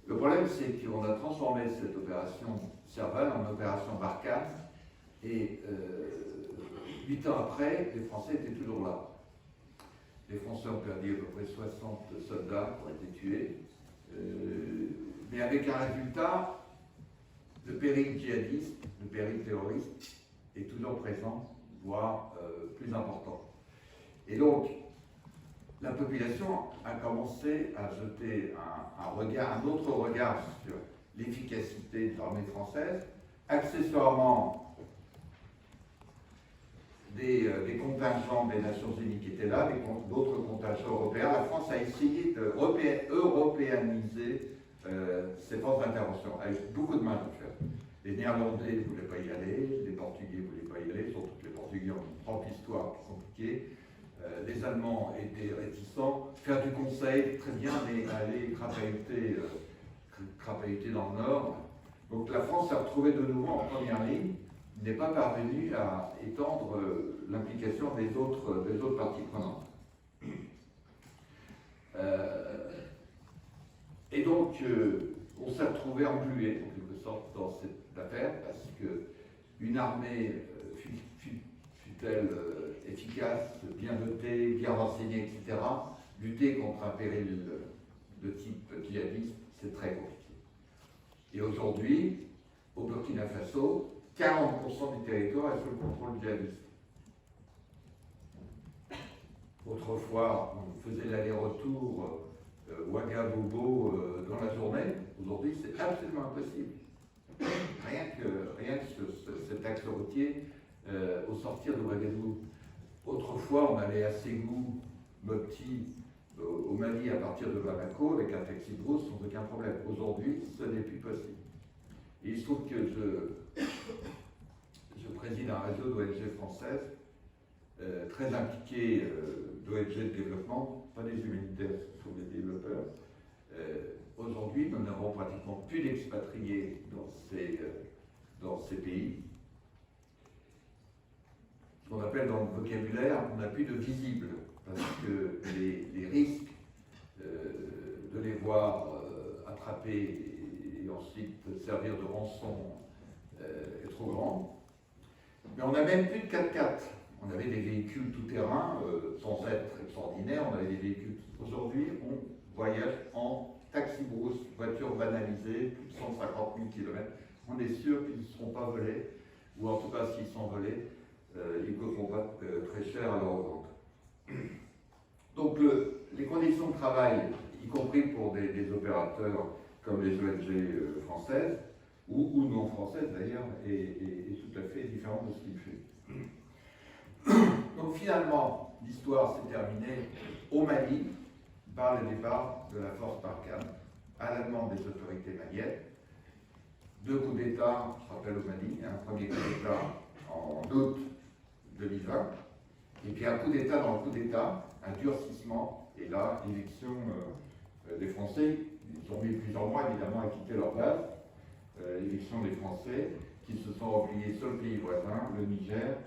Le problème, c'est qu'on a transformé cette opération Serval en opération Barkhane et 8 ans après, les Français étaient toujours là. Les Français ont perdu à peu près 60 soldats qui ont été tués, mais avec un résultat, le péril djihadiste, le péril terroriste est toujours présent, voire plus important. Et donc, la population a commencé à jeter un autre regard sur l'efficacité de l'armée française, accessoirement des contingents des Nations Unies qui étaient là, d'autres contingents européens. La France a essayé d'européaniser ses forces d'intervention, avec beaucoup de mal à faire. Les Néerlandais ne voulaient pas y aller, les Portugais ne voulaient pas y aller, surtout que les Portugais ont une propre histoire compliquée. Les Allemands étaient réticents. Faire du conseil, très bien, mais aller crapahuter dans le Nord. Donc la France s'est retrouvée de nouveau en première ligne, n'est pas parvenue à étendre l'implication des autres parties prenantes. Et donc, on s'est retrouvé englué, en quelque sorte, dans cette affaire, parce qu'une armée, fut-elle efficace, bien dotée, bien renseignée, etc., lutter contre un péril de type djihadiste, c'est très compliqué. Et aujourd'hui, au Burkina Faso, 40% du territoire est sous le contrôle djihadiste. Autrefois, on faisait l'aller-retour Ouagadougou dans la journée. Aujourd'hui, c'est absolument impossible. Rien que cet axe routier au sortir de Ouagadougou. Autrefois, on allait à Ségou, Mopti, au Mali à partir de Bamako avec un taxi de brousse sans aucun problème. Aujourd'hui, ce n'est plus possible. Et il se trouve que je préside un réseau d'ONG françaises très impliquées d'ONG de développement, pas des humanitaires, ce sont des développeurs. Aujourd'hui, nous n'avons pratiquement plus d'expatriés dans ces pays. Ce qu'on appelle dans le vocabulaire, on n'a plus de visibles, parce que les risques de les voir attraper et ensuite servir de rançon est trop grand. Mais on n'a même plus de 4x4. On avait des véhicules tout-terrain, sans être extraordinaires, on avait des véhicules. Aujourd'hui, on voyage en taxi-brousse, voiture banalisée, plus de 150 000 km. On est sûr qu'ils ne seront pas volés, ou en tout cas s'ils sont volés, ils ne coûteront pas très cher à leur revente. Donc les conditions de travail, y compris pour des opérateurs comme les ONG françaises, ou non françaises d'ailleurs, est tout à fait différente de ce qu'il fait. Donc finalement, l'histoire s'est terminée au Mali par le départ de la force Barkhane à la demande des autorités maliennes. 2 coups d'État, je rappelle au Mali, un premier coup d'État en août 2020, et puis un coup d'État dans le coup d'État, un durcissement, et là, l'éviction des Français. Ils ont mis plusieurs mois évidemment à quitter leur base, l'éviction des Français qui se sont repliés sur le pays voisin, le Niger,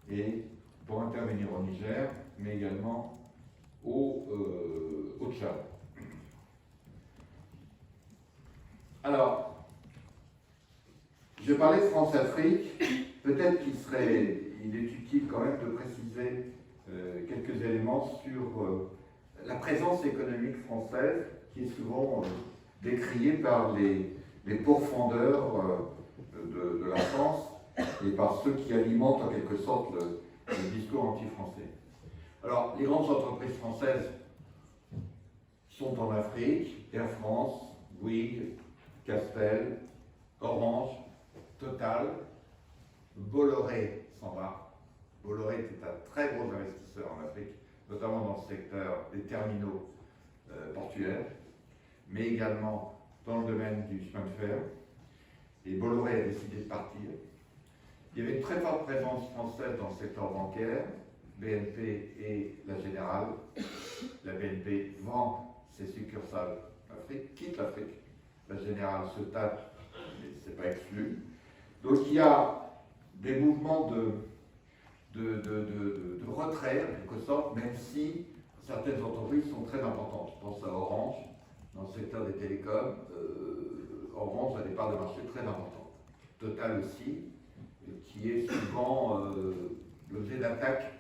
et pour intervenir au Niger, mais également au Tchad. Alors, je parlais de France-Afrique, peut-être il est utile quand même de préciser quelques éléments sur la présence économique française qui est souvent décriée par les pourfendeurs de la France et par ceux qui alimentent en quelque sorte le discours anti-français. Alors, les grandes entreprises françaises sont en Afrique, Air France, Bouygues, Castel, Orange, Total, Bolloré s'en va. Bolloré était un très gros investisseur en Afrique, notamment dans le secteur des terminaux portuaires, mais également dans le domaine du chemin de fer. Et Bolloré a décidé de partir. Il y avait une très forte présence française dans le secteur bancaire, BNP et la Générale. La BNP vend ses succursales en Afrique, quitte l'Afrique. La Générale se tape, mais ce n'est pas exclu. Donc il y a des mouvements de retrait, en quelque sorte, même si certaines entreprises sont très importantes. Je pense à Orange, dans le secteur des télécoms. Orange a des parts de marché très importantes. Total aussi, qui est souvent l'objet d'attaques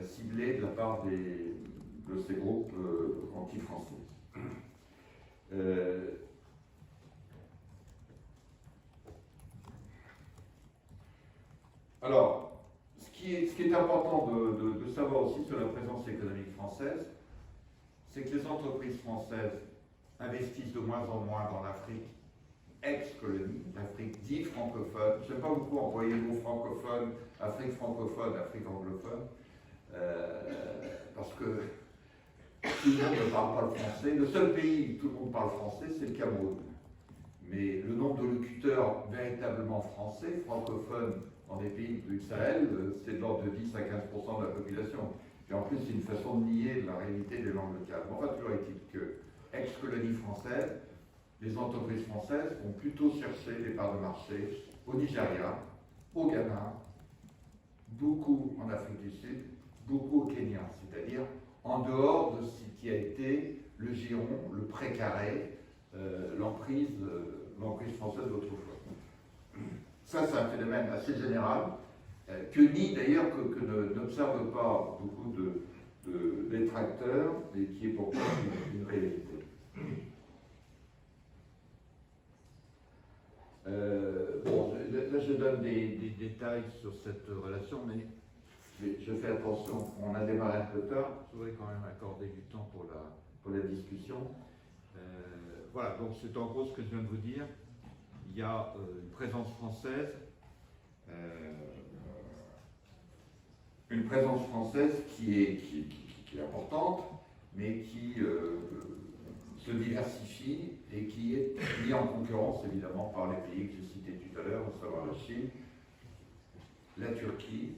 ciblées de la part de ces groupes anti-français. Alors, ce qui est important de savoir aussi sur la présence économique française, c'est que les entreprises françaises investissent de moins en moins dans l'Afrique ex-colonie, l'Afrique dite francophone. Je n'aime pas beaucoup employer le mot francophone, Afrique francophone, Afrique anglophone, parce que tout le monde ne parle pas le français. Le seul pays où tout le monde parle français, c'est le Cameroun. Mais le nombre de locuteurs véritablement français, francophones, dans des pays du Sahel, c'est de l'ordre de 10 à 15% de la population. Et en plus, c'est une façon de nier la réalité des langues locales. Enfin, toujours est-il que, ex-colonie française, les entreprises françaises vont plutôt chercher des parts de marché au Nigeria, au Ghana, beaucoup en Afrique du Sud, beaucoup au Kenya, c'est-à-dire en dehors de ce qui a été le giron, le précaré, l'emprise française d'autrefois. Ça, c'est un phénomène assez général, que nie d'ailleurs, que n'observent pas beaucoup de détracteurs, et qui est pourtant une réalité. Bon, là je donne des détails sur cette relation, mais je fais attention, on a démarré un peu tard, je voudrais quand même accorder du temps pour la discussion. Voilà, donc c'est en gros ce que je viens de vous dire. Il y a une présence française, qui est importante, mais qui se diversifie et qui est mis en concurrence évidemment par les pays que j'ai cités tout à l'heure, à savoir la Chine, la Turquie,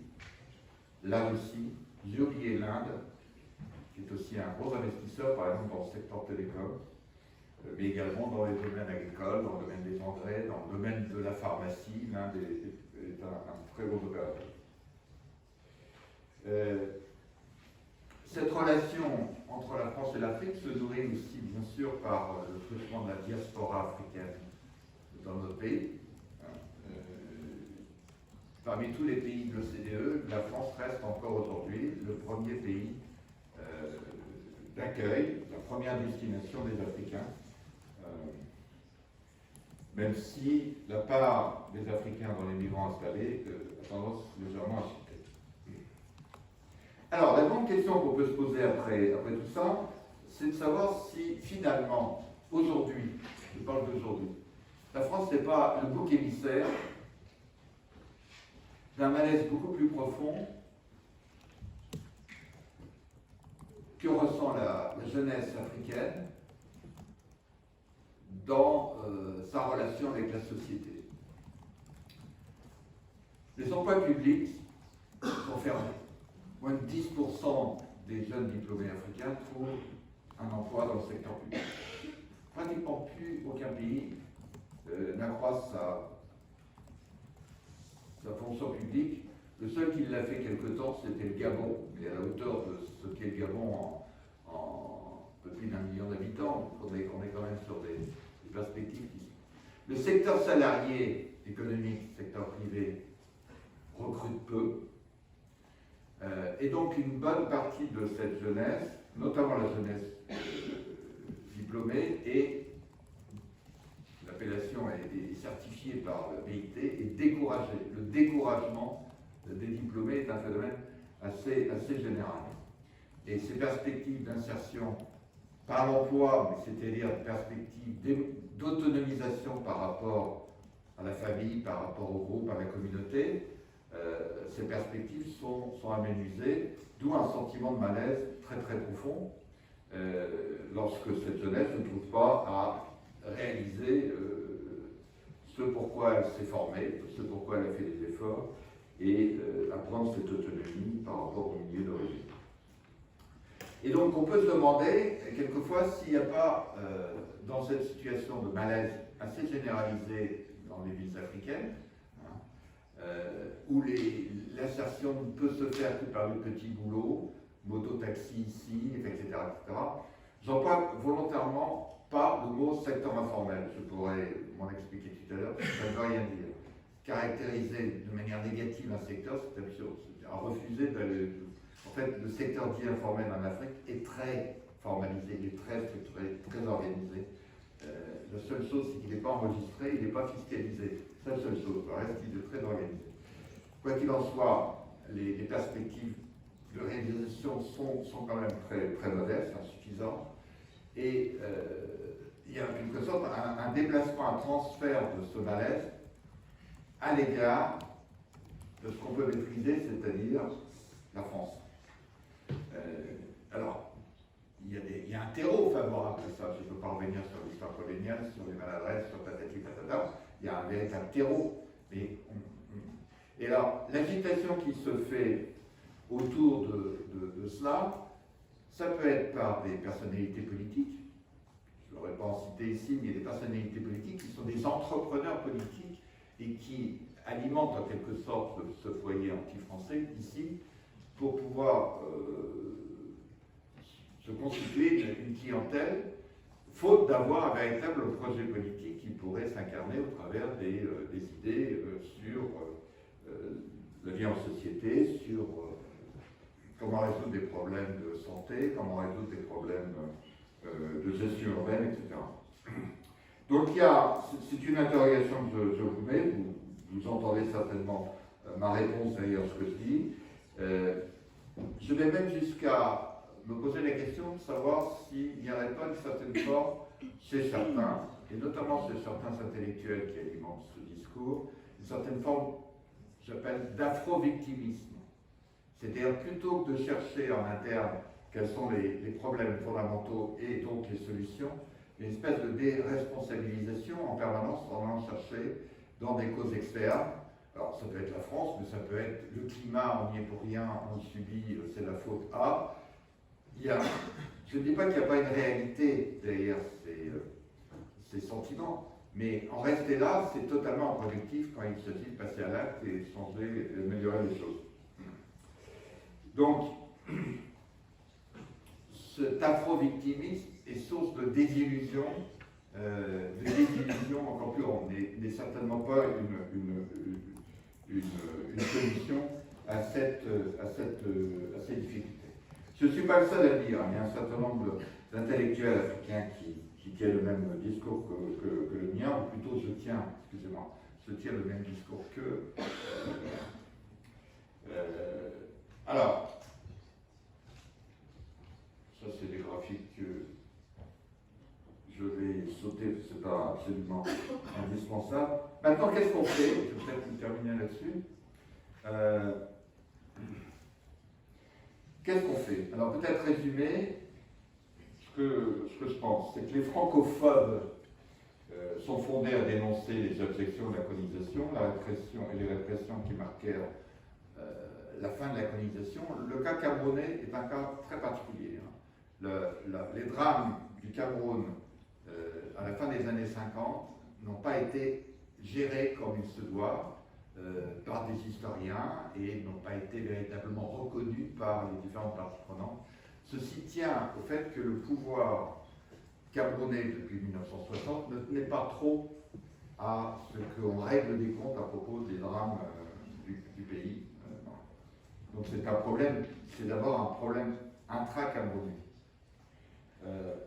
la Russie, j'ai oublié l'Inde, qui est aussi un gros investisseur, par exemple dans le secteur télécom, mais également dans les domaines agricoles, dans le domaine des engrais, dans le domaine de la pharmacie. L'Inde est un très gros opérateur. Cette relation entre la France et l'Afrique se nourrit aussi, bien sûr, par le traitement de la diaspora africaine dans notre pays. Parmi tous les pays de l'OCDE, la France reste encore aujourd'hui le premier pays d'accueil, la première destination des Africains, même si la part des Africains dans les migrants installés a tendance légèrement à chuter. Alors, la grande question qu'on peut se poser après tout ça, c'est de savoir si finalement, aujourd'hui, je parle d'aujourd'hui, la France n'est pas le bouc émissaire d'un malaise beaucoup plus profond que ressent la jeunesse africaine dans sa relation avec la société. Les emplois publics sont fermés. Moins de 10% des jeunes diplômés africains trouvent un emploi dans le secteur public. Pratiquement plus aucun pays n'accroît sa fonction publique. Le seul qui l'a fait quelque temps, c'était le Gabon, mais à la hauteur de ce qu'est le Gabon en un peu plus d'1 million d'habitants. On est quand même sur des perspectives qui sont. Le secteur salarié économique, le secteur privé, recrute peu. Et donc une bonne partie de cette jeunesse, notamment la jeunesse diplômée, et l'appellation est certifiée par le BIT, est découragée. Le découragement des diplômés est un phénomène assez général. Et ces perspectives d'insertion par l'emploi, c'est-à-dire perspectives d'autonomisation par rapport à la famille, par rapport au groupe, à la communauté, ces perspectives sont aménusées, d'où un sentiment de malaise très très profond lorsque cette jeunesse ne trouve pas à réaliser ce pourquoi elle s'est formée, ce pourquoi elle a fait des efforts, et à prendre cette autonomie par rapport au milieu d'origine. Et donc on peut se demander quelquefois s'il n'y a pas dans cette situation de malaise assez généralisée dans les villes africaines, où l'insertion ne peut se faire que par le petit boulot, moto-taxi ici, etc. etc. J'emploie volontairement pas le mot secteur informel, je pourrais m'en expliquer tout à l'heure, ça ne veut rien dire. Caractériser de manière négative un secteur, c'est absurde, c'est à refuser d'aller. En fait, le secteur dit informel en Afrique est très formalisé, il est très structuré, très organisé. La seule chose, c'est qu'il n'est pas enregistré, il n'est pas fiscalisé. C'est la seule chose, le reste, il est très organisé. Quoi qu'il en soit, les perspectives de réalisation sont quand même très, très modestes, insuffisantes. Et il y a en quelque sorte un déplacement, un transfert de ce malaise à l'égard de ce qu'on peut maîtriser, c'est-à-dire la France. Alors, il y a un terreau favorable à ça. Je ne peux pas revenir sur l'histoire coloniale, sur les maladresses, sur patati patata. Il y a un véritable terreau. Et alors, l'agitation qui se fait autour de cela, ça peut être par des personnalités politiques. Je ne l'aurais pas en cité ici, mais il y a des personnalités politiques qui sont des entrepreneurs politiques et qui alimentent en quelque sorte ce foyer anti-français ici pour pouvoir se constituer une clientèle, faute d'avoir un véritable projet politique qui pourrait s'incarner au travers des idées sur la vie en société, sur comment résoudre des problèmes de santé, comment résoudre des problèmes de gestion urbaine, etc. Donc c'est une interrogation que je vous mets, vous entendez certainement ma réponse d'ailleurs ce que je dis. Je vais même jusqu'à me poser la question de savoir s'il n'y aurait pas une certaine forme chez certains, et notamment chez certains intellectuels qui alimentent ce discours, une certaine forme, j'appelle, d'afro-victimisme. C'est-à-dire, plutôt que de chercher en interne quels sont les problèmes fondamentaux et donc les solutions, une espèce de déresponsabilisation en permanence en allant chercher dans des causes externes. Alors ça peut être la France, mais ça peut être le climat, on n'y est pour rien, on le subit, c'est la faute à. Je ne dis pas qu'il n'y a pas une réalité derrière ces sentiments, mais en rester là, c'est totalement improductif quand il s'agit de passer à l'acte et de changer, d'améliorer les choses. Donc, cet afro-victimisme est source de désillusion encore plus grande, n'est certainement pas une solution à ces difficultés. Je ne suis pas le seul à le dire, il y a un certain nombre d'intellectuels africains qui tiennent le même discours que le mien, ou plutôt je tiens le même discours qu'eux. Alors, ça c'est des graphiques que je vais sauter, ce n'est pas absolument indispensable. Maintenant, qu'est-ce qu'on fait? Je vais peut-être terminer là-dessus. Qu'est-ce qu'on fait? Alors peut-être résumer ce que je pense, c'est que les francophobes sont fondés à dénoncer les objections de la colonisation, la répression et les répressions qui marquèrent la fin de la colonisation. Le cas camerounais est un cas très particulier. Les drames du Cameroun à la fin des années 50 n'ont pas été gérés comme il se doit par des historiens et n'ont pas été véritablement reconnus par les différentes parties prenantes. Ceci tient au fait que le pouvoir camerounais depuis 1960 ne tenait pas trop à ce qu'on règle des comptes à propos des drames du pays. Donc c'est un problème, c'est d'abord un problème intra-camerounais.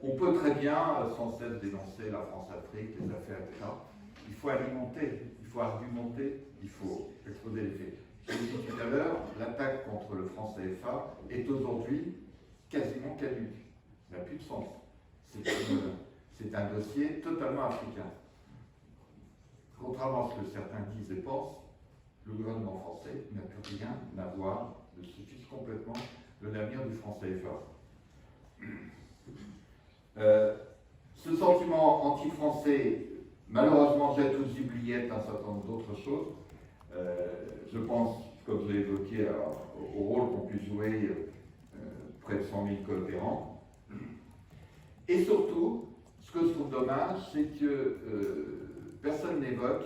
On peut très bien sans cesse dénoncer la France-Afrique, les affaires, etc. Il faut alimenter, il faut argumenter, il faut exposer les faits. Je l'ai dit tout à l'heure, l'attaque contre le franc CFA est aujourd'hui quasiment caduque. Il n'a plus de sens. C'est un dossier totalement africain. Contrairement à ce que certains disent et pensent, le gouvernement français n'a plus rien à voir, ne se fiche complètement de l'avenir du franc CFA. Ce sentiment anti-français, malheureusement, jette aux oubliettes un certain nombre d'autres choses. Je pense, comme je l'ai évoqué, au rôle qu'ont pu jouer près de 100 000 coopérants. Et surtout, ce que je trouve dommage, c'est que personne n'évoque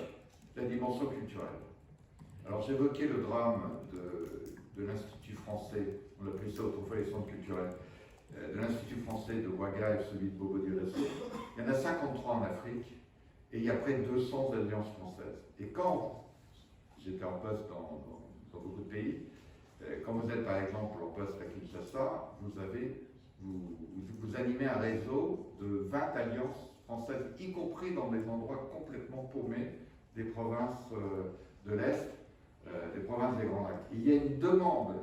la dimension culturelle. Alors j'évoquais le drame de l'Institut français, on l'appelait ça autrefois les centres culturels, de l'Institut français de Ouaga et celui de Bobo Dioulasso. Il y en a 53 en Afrique et il y a près de 200 alliances françaises. Et quand j'étais en poste dans beaucoup de pays, quand vous êtes par exemple en poste à Kinshasa, vous animez un réseau de 20 alliances françaises, y compris dans des endroits complètement paumés des provinces de l'Est, des provinces des Grands Lacs. Il y a une demande,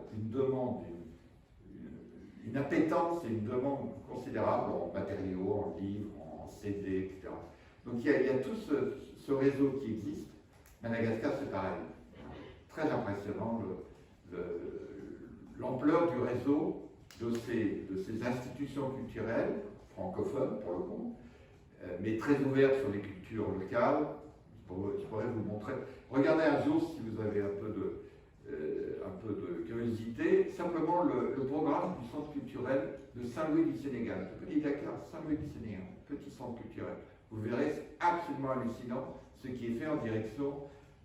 une appétence et une demande considérable en matériaux, en livres, en CD, etc. Donc il y a tout ce réseau qui existe. Madagascar, c'est pareil. Très impressionnant l'ampleur du réseau de ces institutions culturelles, francophones pour le coup, mais très ouvertes sur les cultures locales. Je pourrais vous montrer. Regardez un jour, si vous avez un peu de curiosité, simplement le programme du centre culturel de Saint-Louis du Sénégal. Petit Dakar, Saint-Louis du Sénégal, petit centre culturel. Vous verrez, c'est absolument hallucinant ce qui est fait en direction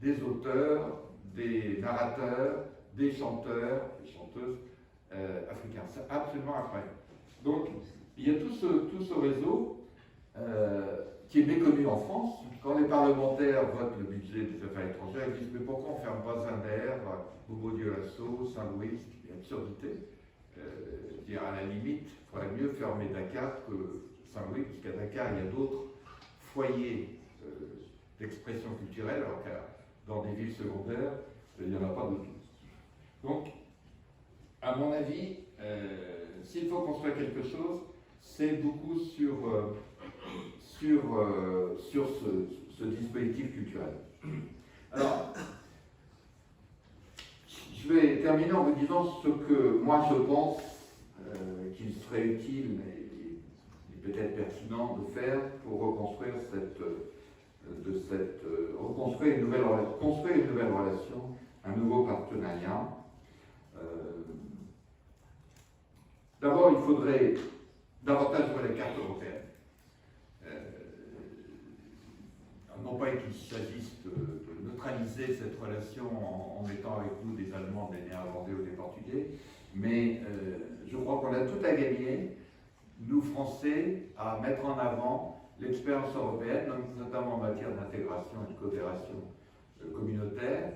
des auteurs, des narrateurs, des chanteurs, des chanteuses africains. C'est absolument incroyable. Donc, il y a tout ce réseau qui est méconnu en France. Quand les parlementaires votent le budget des affaires étrangères, ils disent mais pourquoi on ne ferme pas Zinder, Bobo Dioulasso, Saint-Louis? C'est une absurdité. Dire à la limite, il faudrait mieux fermer Dakar que Saint-Louis, puisqu'à Dakar, il y a d'autres foyers d'expression culturelle, alors que dans des villes secondaires, il n'y en a pas de tout. Donc, à mon avis, s'il faut construire quelque chose, c'est beaucoup sur sur ce dispositif culturel. Alors, je vais terminer en vous disant ce que moi je pense qu'il serait utile et peut-être pertinent de faire pour reconstruire construire une nouvelle relation, un nouveau partenariat. D'abord, il faudrait davantage jouer la carte européenne. Non pas qu'il s'agisse de neutraliser cette relation en mettant avec nous des Allemands, des Néerlandais ou des Portugais, mais je crois qu'on a tout à gagner, nous Français, à mettre en avant l'expérience européenne, notamment en matière d'intégration et de coopération communautaire,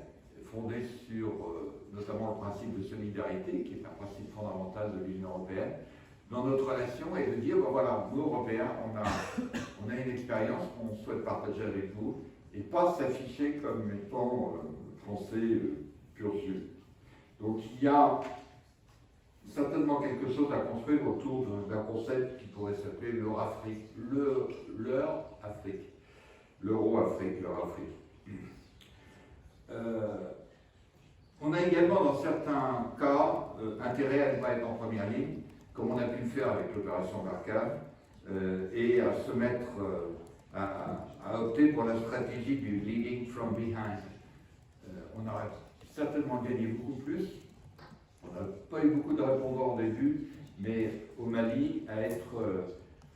fondée sur notamment le principe de solidarité, qui est un principe fondamental de l'Union européenne, dans notre relation, et de dire, ben voilà, nous Européens, on a une expérience qu'on souhaite partager avec vous, et pas s'afficher comme étant français pur jus. Donc il y a certainement quelque chose à construire autour d'un concept qui pourrait s'appeler l'Euro-Afrique, l'Euro-Afrique, l'Euro-Afrique. On a également, dans certains cas, intérêt à ne pas être en première ligne, comme on a pu le faire avec l'opération Barkhane, et à se mettre, à opter pour la stratégie du leading from behind. On aurait certainement gagné beaucoup plus. On n'a pas eu beaucoup de répondants au début, mais au Mali, à être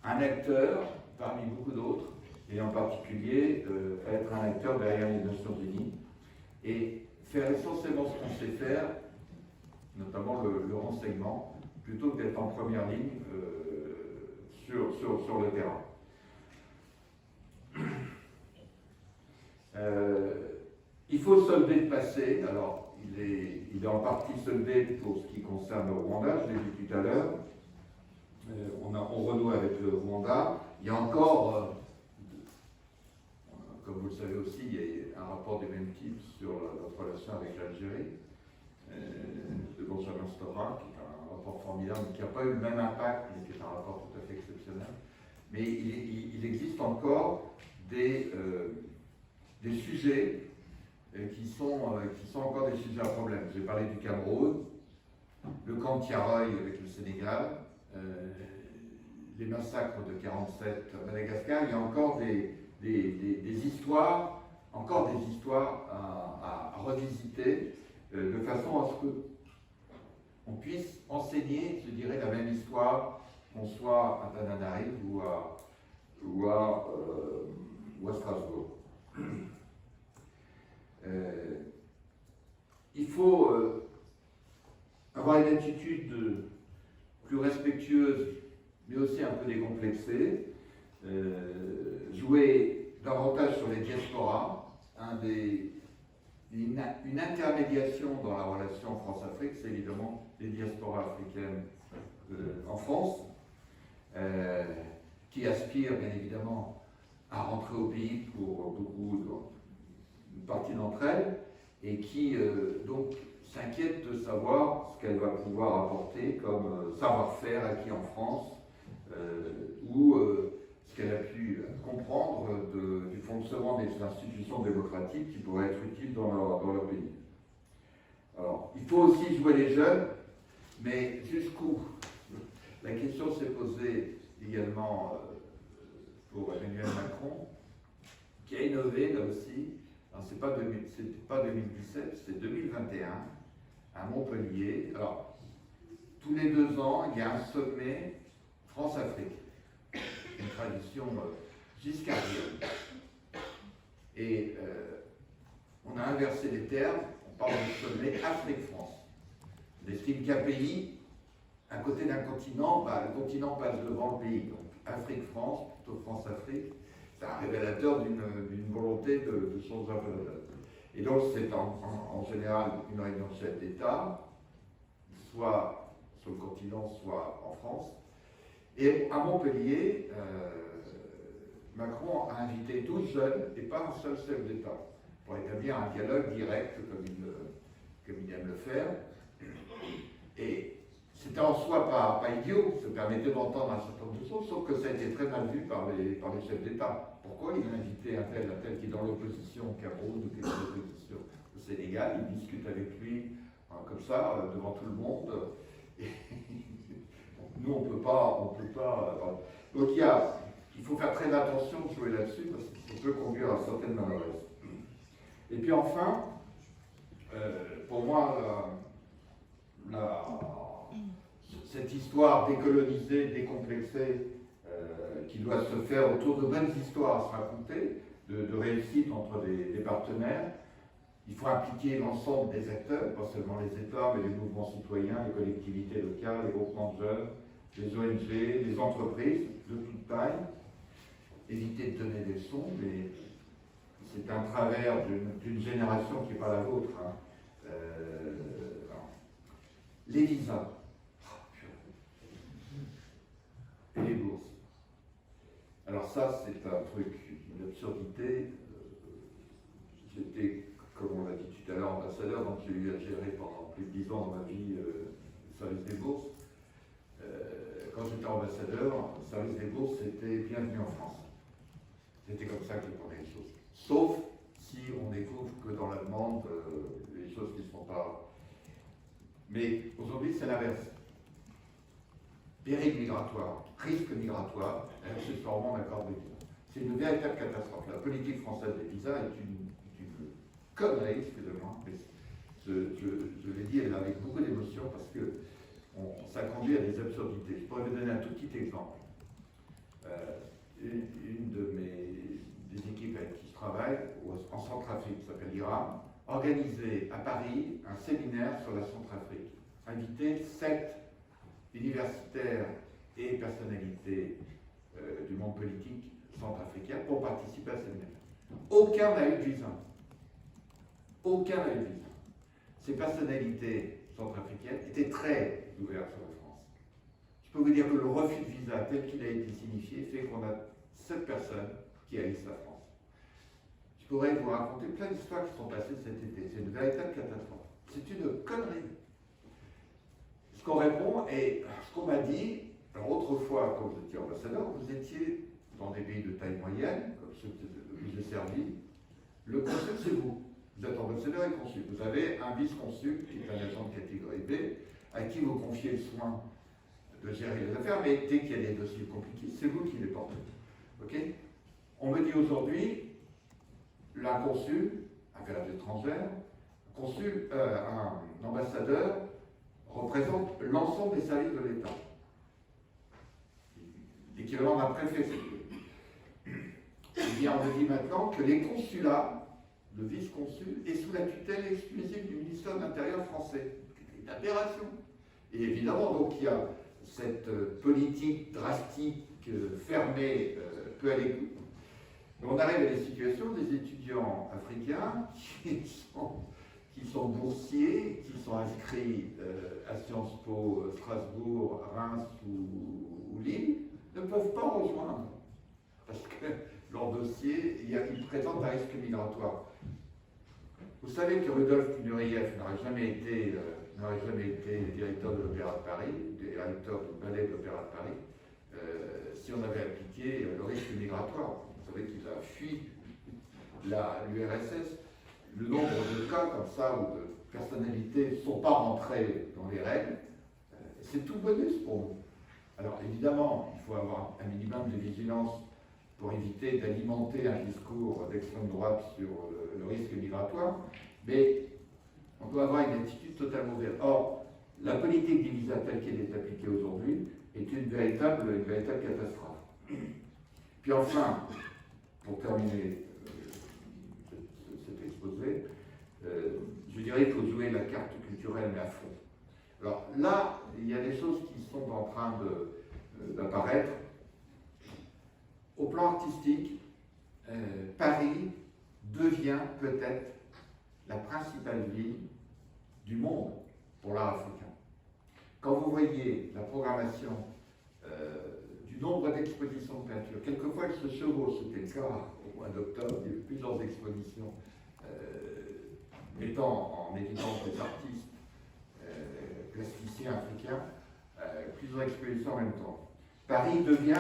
un acteur parmi beaucoup d'autres, et en particulier à être un acteur derrière les Nations Unies, et faire essentiellement ce qu'on sait faire, notamment le renseignement, plutôt que d'être en première ligne sur le terrain. Il faut solder le passé. Alors, il est en partie soldé pour ce qui concerne le Rwanda, je l'ai dit tout à l'heure. On renoue avec le Rwanda. Il y a encore, comme vous le savez aussi, il y a un rapport du même type sur notre relation avec l'Algérie, de Benjamin Stora, qui est un rapport formidable, mais qui n'a pas eu le même impact, mais qui est un rapport tout à fait exceptionnel. Mais il existe encore des sujets qui sont encore des sujets à problème. J'ai parlé du Cameroun, le camp Tiaroy avec le Sénégal, les massacres de 1947 à Madagascar. Il y a encore des histoires, à revisiter, de façon à ce qu'on puisse enseigner, je dirais, la même histoire, qu'on soit à Tananarive ou à Strasbourg. Il faut avoir une attitude plus respectueuse, mais aussi un peu décomplexée, jouer davantage sur les diasporas, une intermédiation dans la relation France-Afrique, c'est évidemment les diasporas africaines en France, qui aspirent bien évidemment à rentrer au pays pour une partie d'entre elles, et qui donc s'inquiètent de savoir ce qu'elle va pouvoir apporter comme savoir-faire acquis en France, ou ce qu'elle a pu comprendre du fonctionnement des institutions démocratiques qui pourraient être utiles dans leur pays. Alors, il faut aussi jouer les jeunes, mais jusqu'où? La question s'est posée également pour Emmanuel Macron, qui a innové là aussi. Alors, c'était pas 2017, c'est 2021, à Montpellier. Alors, tous les 2 ans, il y a un sommet France-Afrique, une tradition giscardienne. Et on a inversé les termes, on parle de sommet Afrique-France. On estime qu'un pays, à côté d'un continent, le continent passe devant le pays. Donc Afrique-France, plutôt France-Afrique, c'est un révélateur d'une volonté de changer un peu la donne. Et donc c'est en général une réunion de chefs d'État, soit sur le continent, soit en France. Et à Montpellier, Macron a invité 12 jeunes et pas un seul chef d'État pour établir un dialogue direct comme il aime le faire. Et c'était en soi pas idiot, ça permettait d'entendre un certain nombre de choses, sauf que ça a été très mal vu par les chefs d'État. Pourquoi ils ont invité un tel qui est dans l'opposition au Cameroun ou qui est dans l'opposition au Sénégal, ils discutent avec lui comme ça, devant tout le monde. Et nous, on peut pas. Donc il faut faire très attention de jouer là-dessus parce que ça peut conduire à certaines maladresses. Et puis enfin, pour moi, cette histoire décolonisée, décomplexée, qui doit se faire autour de bonnes histoires à se raconter, de réussite entre des partenaires. Il faut impliquer l'ensemble des acteurs, pas seulement les États, mais les mouvements citoyens, les collectivités locales, les groupements de jeunes, les ONG, les entreprises de toute taille. Éviter de donner des leçons, mais c'est un travers d'une génération qui n'est pas la vôtre. Hein. Les visas. Et les bourses. Alors ça, c'est un truc, une absurdité. J'étais, comme on l'a dit tout à l'heure, ambassadeur, donc j'ai eu à gérer pendant plus de 10 ans dans ma vie le service des bourses. Quand j'étais ambassadeur, le service des bourses, c'était bienvenue en France. C'était comme ça que je prenais les choses. Sauf si on découvre que dans la demande, les choses qui ne sont pas... Mais aujourd'hui, c'est l'inverse. Péril migratoire, risque migratoire, accessoirement l'accord de visa. C'est une véritable catastrophe. La politique française des visas est une connerie, excusez-moi, mais je l'ai dit avec beaucoup d'émotion parce que ça conduit à des absurdités. Je pourrais vous donner un tout petit exemple. Une des équipes avec qui je travaille, en Centrafrique, qui s'appelle l'IRAM, organisé à Paris un séminaire sur la Centrafrique. Invité 7 universitaires et personnalités du monde politique centrafricain pour participer à ce séminaire. Aucun n'a eu de visa. Aucun n'a eu de visa. Ces personnalités centrafricaines étaient très ouvertes sur la France. Je peux vous dire que le refus de visa tel qu'il a été signifié fait qu'on a 7 personnes qui haïssent la France. Je pourrais vous raconter plein d'histoires qui sont passées cet été. C'est une véritable catastrophe. C'est une connerie. Ce qu'on répond et ce qu'on m'a dit, alors autrefois, quand vous étiez ambassadeur, vous étiez dans des pays de taille moyenne, comme ceux que je vous ai servi. Le consul, c'est vous. Vous êtes ambassadeur et consul. Vous avez un vice-consul, qui est un agent de catégorie B, à qui vous confiez le soin de gérer les affaires, mais dès qu'il y a des dossiers compliqués, c'est vous qui les portez. Okay. On me dit aujourd'hui, un consul, affaires étrangères, un ambassadeur représente l'ensemble des services de l'État. L'équivalent d'un préfet. Eh bien, on me dit maintenant que les consulats, le vice-consul, est sous la tutelle exclusive du ministère de l'Intérieur français. C'est une aberration. Et évidemment, donc, il y a cette politique drastique, fermée, peu à l'écoute. On arrive à des situations des étudiants africains qui sont boursiers, qui sont inscrits à Sciences Po, Strasbourg, Reims ou Lille, ne peuvent pas rejoindre parce que leur dossier, ils présentent un risque migratoire. Vous savez que Rudolf Nureyev n'aurait jamais été directeur de l'Opéra de Paris, directeur du ballet de l'Opéra de Paris, si on avait appliqué le risque migratoire. Vous savez qu'il a fui l'URSS. Le nombre de cas comme ça où de personnalités ne sont pas rentrées dans les règles, c'est tout bonus pour nous. Alors évidemment, il faut avoir un minimum de vigilance pour éviter d'alimenter un discours d'extrême droite sur le risque migratoire, mais on doit avoir une attitude totalement ouverte. Or, la politique des visas telle qu'elle est appliquée aujourd'hui est une véritable catastrophe. Puis enfin, pour terminer cet exposé, je dirais qu'il faut jouer la carte culturelle, mais à fond. Alors là, il y a des choses qui sont en train d'apparaître. Au plan artistique, Paris devient peut-être la principale ville du monde pour l'art africain. Quand vous voyez la programmation du nombre d'expositions de peinture, quelquefois elles se chevauchent, c'était le cas au mois d'octobre, il y a eu plusieurs expositions mettant en évidence des artistes plasticiens africains. plusieurs expositions en même temps. Paris redevient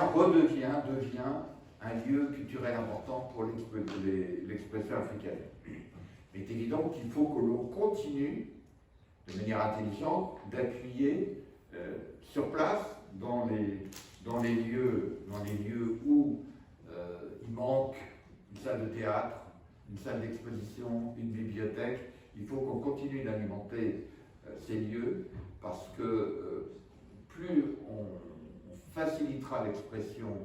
un lieu culturel important pour l'expression africaine. Il est évident qu'il faut que l'on continue, de manière intelligente, d'appuyer sur place, dans les lieux où il manque une salle de théâtre, une salle d'exposition, une bibliothèque. Il faut qu'on continue d'alimenter ces lieux parce que plus on facilitera l'expression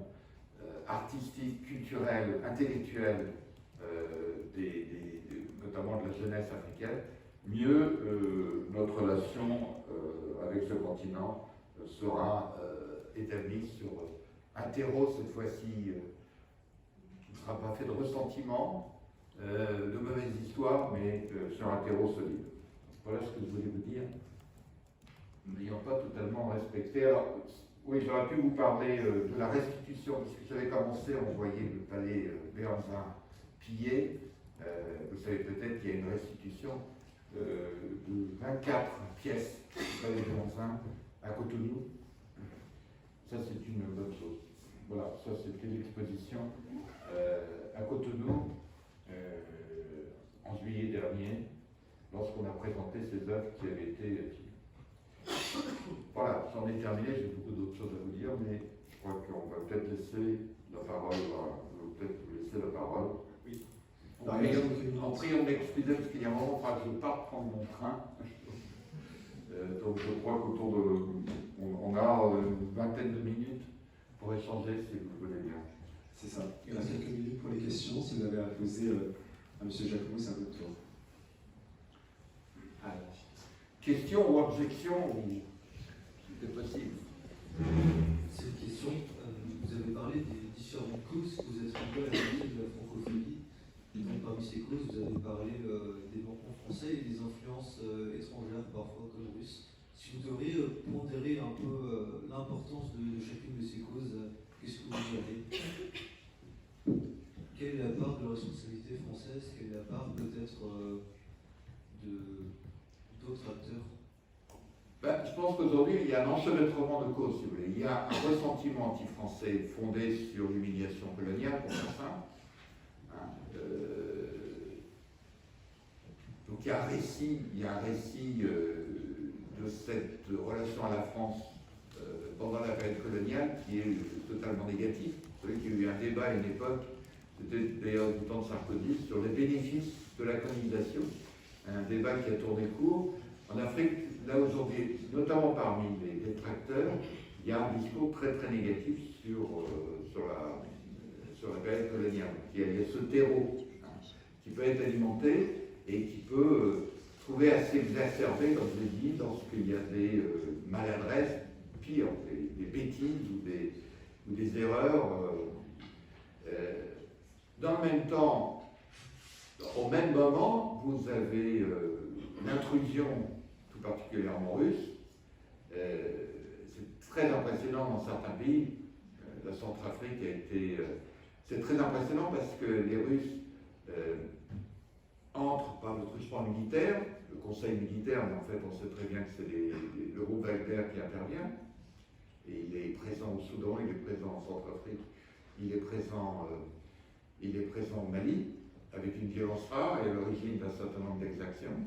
artistique, culturelle, intellectuelle, notamment de la jeunesse africaine, mieux notre relation avec ce continent sera établie sur un terreau cette fois-ci qui ne sera pas fait de ressentiment, de mauvaises histoires, mais sur un terreau solide. Voilà ce que je voulais vous dire, n'ayant pas totalement respecté. Alors, oui, j'aurais pu vous parler de la restitution, parce que j'avais commencé à envoyer le palais Béhanzin pillé. Vous savez peut-être qu'il y a une restitution de 24 pièces du palais Béhanzin à Cotonou. Ça, c'est une bonne chose. Voilà, ça, c'était l'exposition à Cotonou en juillet dernier, lorsqu'on a présenté ces œuvres qui avaient été... Voilà, j'en ai terminé, j'ai beaucoup d'autres choses à vous dire, mais je crois qu'on va peut-être laisser la parole, Oui. En priant de m'excuser, parce qu'il y a un moment, il faudra que je parte prendre mon train. Donc je crois qu'autour de... On a une vingtaine de minutes pour échanger, si vous voulez bien. C'est ça. Il y a quelques minutes pour les questions. Si vous avez à poser à M. Jacquemot, c'est un peu de tour. Alors, question ou objection, si c'est possible. C'est une question. Vous avez parlé des différentes causes que vous êtes rencontrées à la moitié de la francophonie. Et donc, parmi ces causes, vous avez parlé des manquements français et des influences étrangères, parfois comme russes. Si vous devriez pondérer un peu l'importance de chacune de ces causes, qu'est-ce que vous avez? Quelle est la part de responsabilité française? Quelle est la part peut-être d'autres acteurs? Je pense qu'aujourd'hui, il y a un enchevêtrement de causes, si vous voulez. Il y a un ressentiment anti-français fondé sur l'humiliation coloniale, pour faire simple. Donc il y a un récit, de cette relation à la France pendant la période coloniale qui est totalement négatif. Vous savez qu'il y a eu un débat à une époque, c'était d'ailleurs du temps de Sarkozy, sur les bénéfices de la colonisation. Un débat qui a tourné court. En Afrique, là aujourd'hui, notamment parmi les détracteurs, il y a un discours très très négatif sur la période coloniale. Il y a ce terreau qui peut être alimenté et qui peut trouver assez exacerbé, comme je l'ai dit, lorsqu'il y a des maladresses, pire, des bêtises ou des erreurs. Dans le même temps, au même moment, vous avez l'intrusion, tout particulièrement russe. C'est très impressionnant dans certains pays. La Centrafrique a été... c'est très impressionnant parce que les Russes entrent par le truchement militaire, le conseil militaire, mais en fait on sait très bien que c'est le groupe Wagner qui intervient. Et il est présent au Soudan, il est présent en Centrafrique, il est présent au Mali, avec une violence rare et à l'origine d'un certain nombre d'exactions.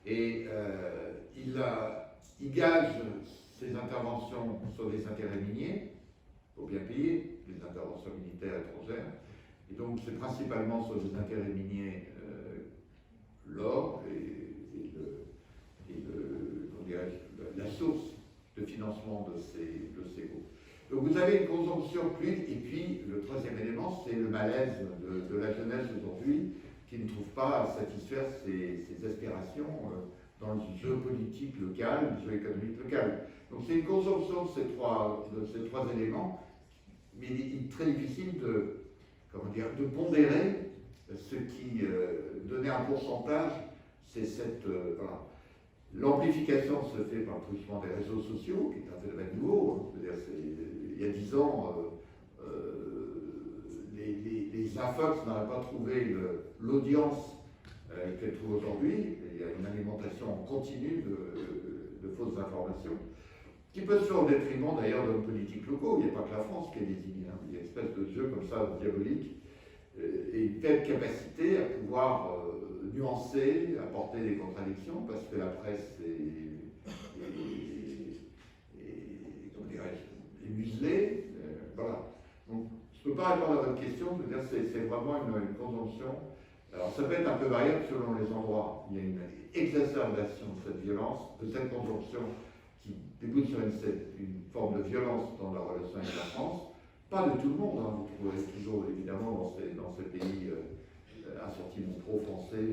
Et il gage ses interventions sur les intérêts miniers, il faut bien payer les interventions militaires étrangères. Et donc c'est principalement sur les intérêts miniers l'or et la source de financement de ces groupes. Donc vous avez une conjonction fluide, et puis le troisième élément, c'est le malaise de la jeunesse aujourd'hui qui ne trouve pas à satisfaire ses aspirations dans le jeu politique local, le jeu économique local. Donc c'est une conjonction de ces trois éléments, mais il est très difficile de pondérer ce qui donnait un pourcentage, c'est cette... voilà. L'amplification se fait par le truchement des réseaux sociaux, qui est un phénomène nouveau. C'est-à-dire, il y a 10 ans, les infox n'avaient pas trouvé l'audience qu'elles trouvent aujourd'hui. Il y a une alimentation continue de fausses informations. qui peut se faire au détriment d'ailleurs d'hommes politiques locaux. Il n'y a pas que la France qui est désignée. Hein. Il y a une espèce de jeu comme ça, diabolique, et une telle capacité à pouvoir nuancer, apporter des contradictions, parce que la presse comment dirais-je, est muselée. Voilà. Donc, je ne peux pas répondre à votre question, je veux dire, c'est vraiment une conjonction. Alors, ça peut être un peu variable selon les endroits. Il y a une exacerbation de cette violence, de cette conjonction qui débouche sur une forme de violence dans la relation avec la France. Pas de tout le monde, hein. Vous trouverez toujours évidemment dans ces pays assortis de pro-français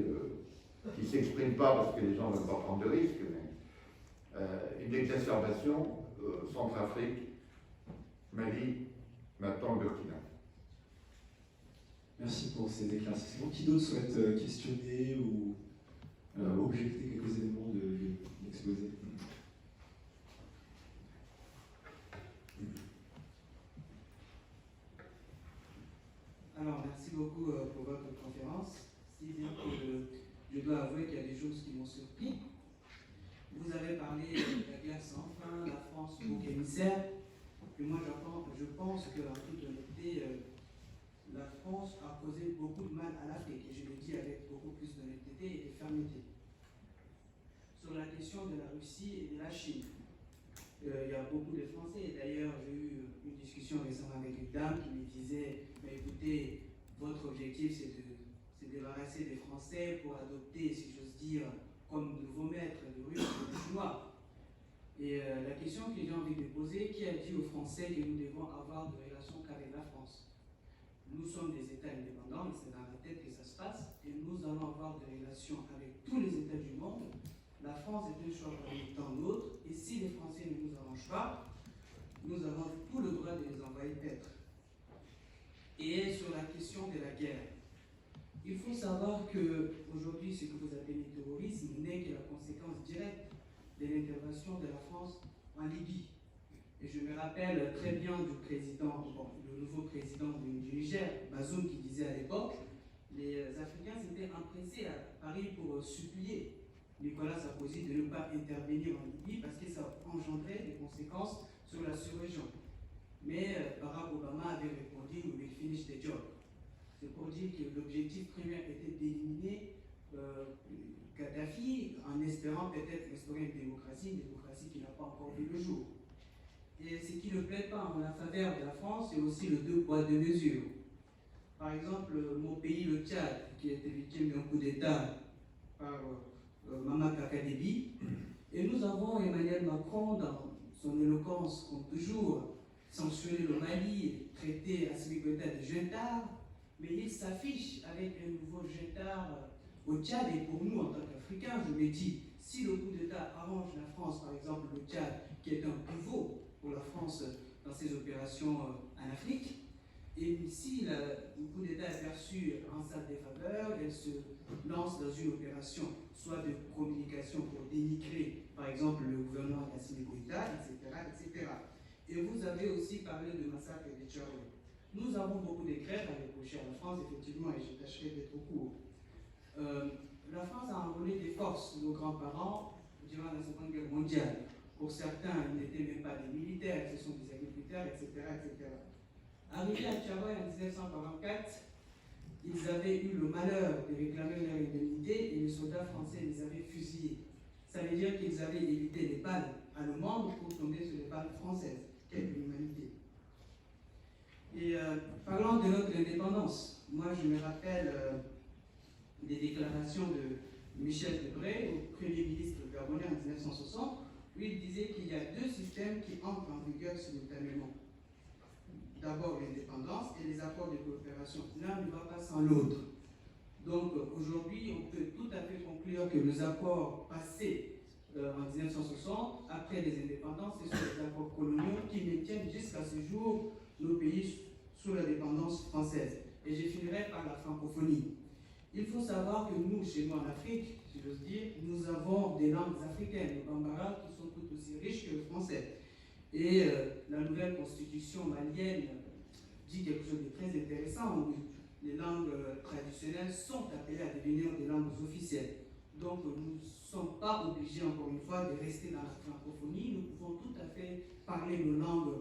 qui ne s'expriment pas parce que les gens ne veulent pas prendre de risques, mais une exacerbation, Centrafrique, Mali, maintenant le Burkina. Merci pour ces éclaircissements. Qui d'autre souhaite questionner ou objecter quelques éléments de l'exposé? Alors, merci beaucoup pour votre conférence. Si bien que je dois avouer qu'il y a des choses qui m'ont surpris. Vous avez parlé de la guerre sans fin, la France bouc émissaire. Et moi, je pense qu'en toute honnêteté, la France a causé beaucoup de mal à l'Afrique. Et je le dis avec beaucoup plus d'honnêteté et de fermeté. Sur la question de la Russie et de la Chine, il y a beaucoup de Français. D'ailleurs, j'ai eu une discussion récemment avec une dame qui me disait, mais écoutez, votre objectif c'est de débarrasser des Français pour adopter, si j'ose dire, comme nouveau maître de Russes et de Chinois. Et la question que j'ai envie de poser, qui a dit aux Français que nous devons avoir de relations qu'avec la France? Nous sommes des États indépendants, et c'est dans la tête que ça se passe, et nous allons avoir des relations avec tous les États du monde. La France est un choix parmi tant d'autres, et si les Français ne nous arrangent pas, nous avons tout le droit de les envoyer paître. Et sur la question de la guerre, il faut savoir qu'aujourd'hui, ce que vous appelez le terrorisme n'est que la conséquence directe de l'intervention de la France en Libye. Et je me rappelle très bien du président, le nouveau président du Niger, Bazoum, qui disait à l'époque, les Africains s'étaient empressés à Paris pour supplier Nicolas Sarkozy de ne pas intervenir en Libye parce que ça engendrait des conséquences sur la sous-région. Mais Barack Obama avait répondu « We will finish the job ». C'est pour dire que l'objectif primaire était d'éliminer Kadhafi en espérant peut-être instaurer une démocratie qui n'a pas encore vu le jour. Et ce qui ne plaît pas en la faveur de la France, c'est aussi le deux poids, deux mesures. Par exemple, mon pays, le Tchad, qui a été victime d'un coup d'État par Mama Kakadébi, et nous avons Emmanuel Macron, dans son éloquence, comme toujours, censuré le Mali, traité Assimi Goïta de juntard, mais il s'affiche avec un nouveau juntard au Tchad, et pour nous, en tant qu'Africains, je me dis, si le coup d'État arrange la France, par exemple le Tchad, qui est un pivot pour la France dans ses opérations en Afrique, et si le coup d'État est perçu en sa défaveur, elle se lance dans une opération soit de communication pour dénigrer, par exemple, le gouvernement d'Assimi Goïta, etc. Et vous avez aussi parlé de massacre de Tchao. Nous avons beaucoup de grèves à reprocher à la France, effectivement, et je tâcherai d'être court. La France a enrôlé des forces de nos grands-parents durant la Seconde Guerre mondiale. Pour certains, ils n'étaient même pas des militaires, ce sont des agriculteurs, etc. Arrivés à Tchao en 1944, ils avaient eu le malheur de réclamer leur indemnité et les soldats français les avaient fusillés. Ça veut dire qu'ils avaient évité les balles allemandes pour tomber sur les balles françaises. Quelle humanité! Et parlant de notre indépendance, moi je me rappelle des déclarations de Michel Debré, au Premier ministre gabonais en 1960, où il disait qu'il y a deux systèmes qui entrent en vigueur simultanément. D'abord l'indépendance et les accords de coopération. L'un ne va pas sans l'autre. Donc aujourd'hui, on peut tout à fait conclure que les accords passés en 1960, après les indépendances, ce sont les accords coloniaux qui maintiennent jusqu'à ce jour nos pays sous la dépendance française. Et je finirai par la francophonie. Il faut savoir que nous, chez nous en Afrique, si j'ose dire, nous avons des langues africaines, les bambara, qui sont tout aussi riches que le français. Et la nouvelle constitution malienne dit quelque chose de très intéressant, où les langues traditionnelles sont appelées à devenir des langues officielles. Donc nous ne sommes pas obligés, encore une fois, de rester dans la francophonie. Nous pouvons tout à fait parler nos langues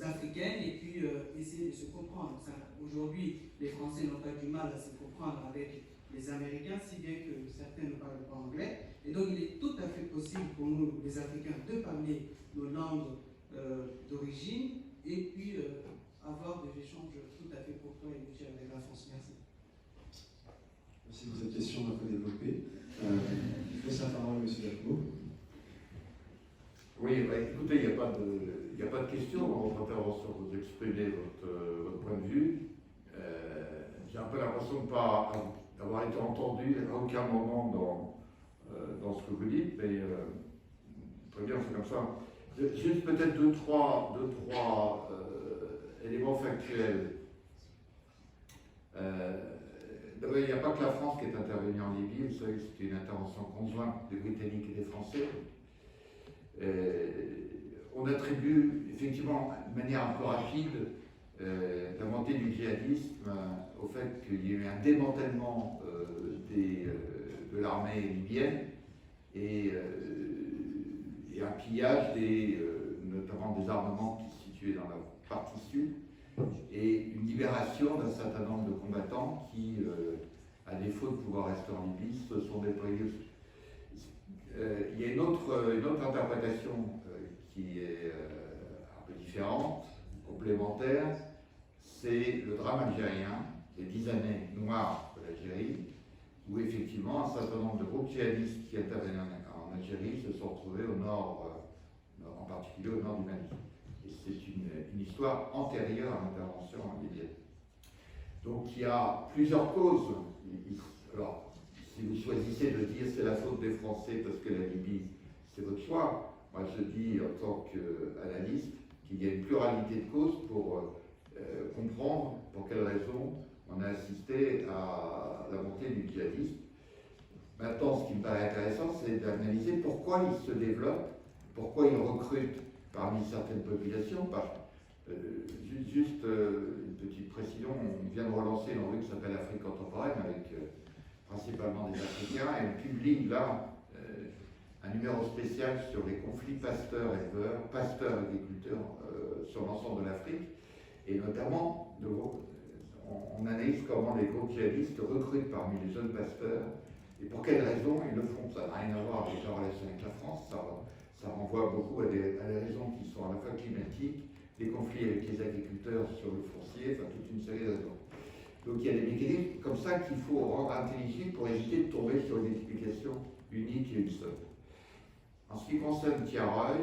africaines et puis essayer de se comprendre. Aujourd'hui, les Français n'ont pas du mal à se comprendre avec les Américains, si bien que certains ne parlent pas anglais. Et donc il est tout à fait possible pour nous, les Africains, de parler nos langues d'origine et puis avoir des échanges tout à fait courtois et utiles avec la France. Merci. Merci pour cette question un peu développée. Je laisse la parole à M. Lacmo. Oui, bah, écoutez, il n'y a pas de question dans votre intervention. Vous exprimez votre point de vue. J'ai un peu l'impression de ne pas d'avoir été entendu à aucun moment dans ce que vous dites, mais très bien, c'est comme ça. Juste peut-être deux, trois éléments factuels. D'abord, il n'y a pas que la France qui est intervenue en Libye. Vous savez que c'était une intervention conjointe des Britanniques et des Français. On attribue effectivement de manière un peu rapide la montée du djihadisme au fait qu'il y a eu un démantèlement de l'armée libyenne et un pillage notamment des armements qui se situaient dans la partie sud et une libération d'un certain nombre de combattants qui, à défaut de pouvoir rester en Libye, se sont déployés. Il y a une autre interprétation qui est un peu différente, complémentaire, c'est le drame algérien, les 10 années noires de l'Algérie, où effectivement un certain nombre de groupes djihadistes qui intervenaient en Algérie se sont retrouvés au nord, en particulier au nord du Mali. Et c'est une histoire antérieure à l'intervention libyenne. Donc il y a plusieurs causes. Alors, si vous choisissez de dire c'est la faute des Français parce que la Libye, c'est votre choix, moi je dis en tant qu'analyste qu'il y a une pluralité de causes pour comprendre pour quelles raisons on a assisté à la montée du djihadisme. Maintenant, ce qui me paraît intéressant, c'est d'analyser pourquoi il se développe, pourquoi il recrute parmi certaines populations. Juste une petite précision, on vient de relancer une revue qui s'appelle Afrique contemporaine avec principalement des Africains et on publie là un numéro spécial sur les conflits pasteurs-éleveurs, pasteurs-agriculteurs sur l'ensemble de l'Afrique et notamment on analyse comment les groupes djihadistes recrutent parmi les jeunes pasteurs et pour quelles raisons ils le font. Ça n'a rien à voir avec la relation avec la France, ça renvoie beaucoup à des raisons qui sont à la fois climatiques, des conflits avec les agriculteurs sur le foncier, enfin toute une série de raisons. Donc il y a des mécanismes comme ça qu'il faut rendre intelligibles pour éviter de tomber sur une explication unique et une seule. En ce qui concerne Tiaroy,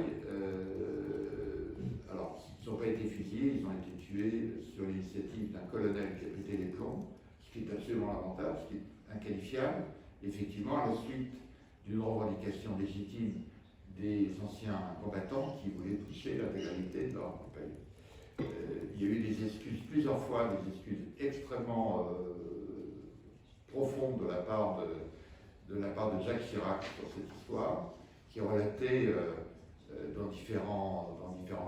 alors ils n'ont pas été fusillés, ils ont été tués sur l'initiative d'un colonel qui a pété les plombs, ce qui est absolument lamentable, ce qui est inqualifiable, effectivement à la suite d'une revendication légitime des anciens combattants qui voulaient toucher l'intégralité de leur pays. Il y a eu des excuses plusieurs fois, des excuses extrêmement profondes de la part de Jacques Chirac sur cette histoire, qui est relatée dans différents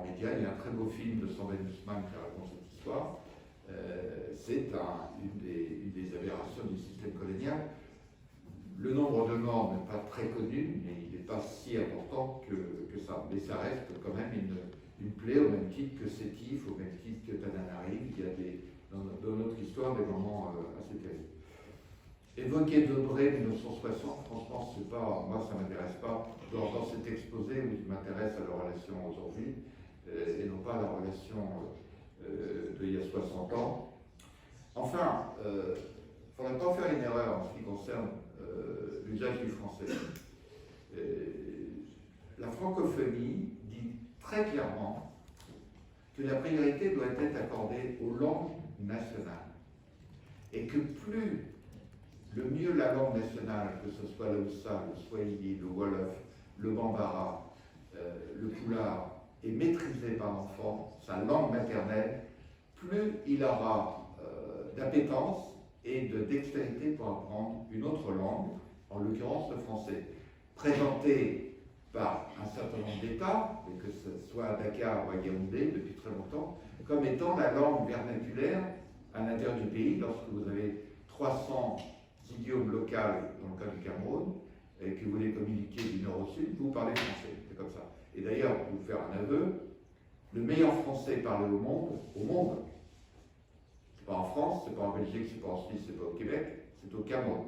médias. Il y a un très beau film de Sambel Ousmane qui raconte cette histoire. C'est une des aberrations du système colonial. Le nombre de morts n'est pas très connu, mais il n'est pas si important que ça. Mais ça reste quand même une plaie au même titre que Sétif, au même titre que Tananarive. Il y a dans notre histoire des moments assez terribles. Évoquer Debré 1960, franchement, c'est pas, moi ça ne m'intéresse pas. Dans cet exposé, où je m'intéresse à la relation aujourd'hui, et non pas à la relation d'il y a 60 ans. Enfin, il ne faudrait pas faire une erreur en ce qui concerne l'usage du français. La francophonie dit très clairement que la priorité doit être accordée aux langues nationales. Et que plus le mieux la langue nationale, que ce soit le Haussa, le Swahili, le Wolof, le Bambara, le Pulaar, est maîtrisée par l'enfant, sa langue maternelle, plus il aura d'appétence et de dextérité pour apprendre une autre langue, en l'occurrence le français, présenté par un certain nombre d'États, et que ce soit à Dakar ou à Yaoundé depuis très longtemps, comme étant la langue vernaculaire à l'intérieur du pays, lorsque vous avez 300 idiomes locaux dans le cas du Cameroun, et que vous voulez communiquer du nord au sud, vous parlez français. C'est comme ça. Et d'ailleurs, pour vous faire un aveu, le meilleur français parlé au monde, c'est pas en France, c'est pas en Belgique, c'est pas en Suisse, c'est pas au Québec, c'est au Cameroun.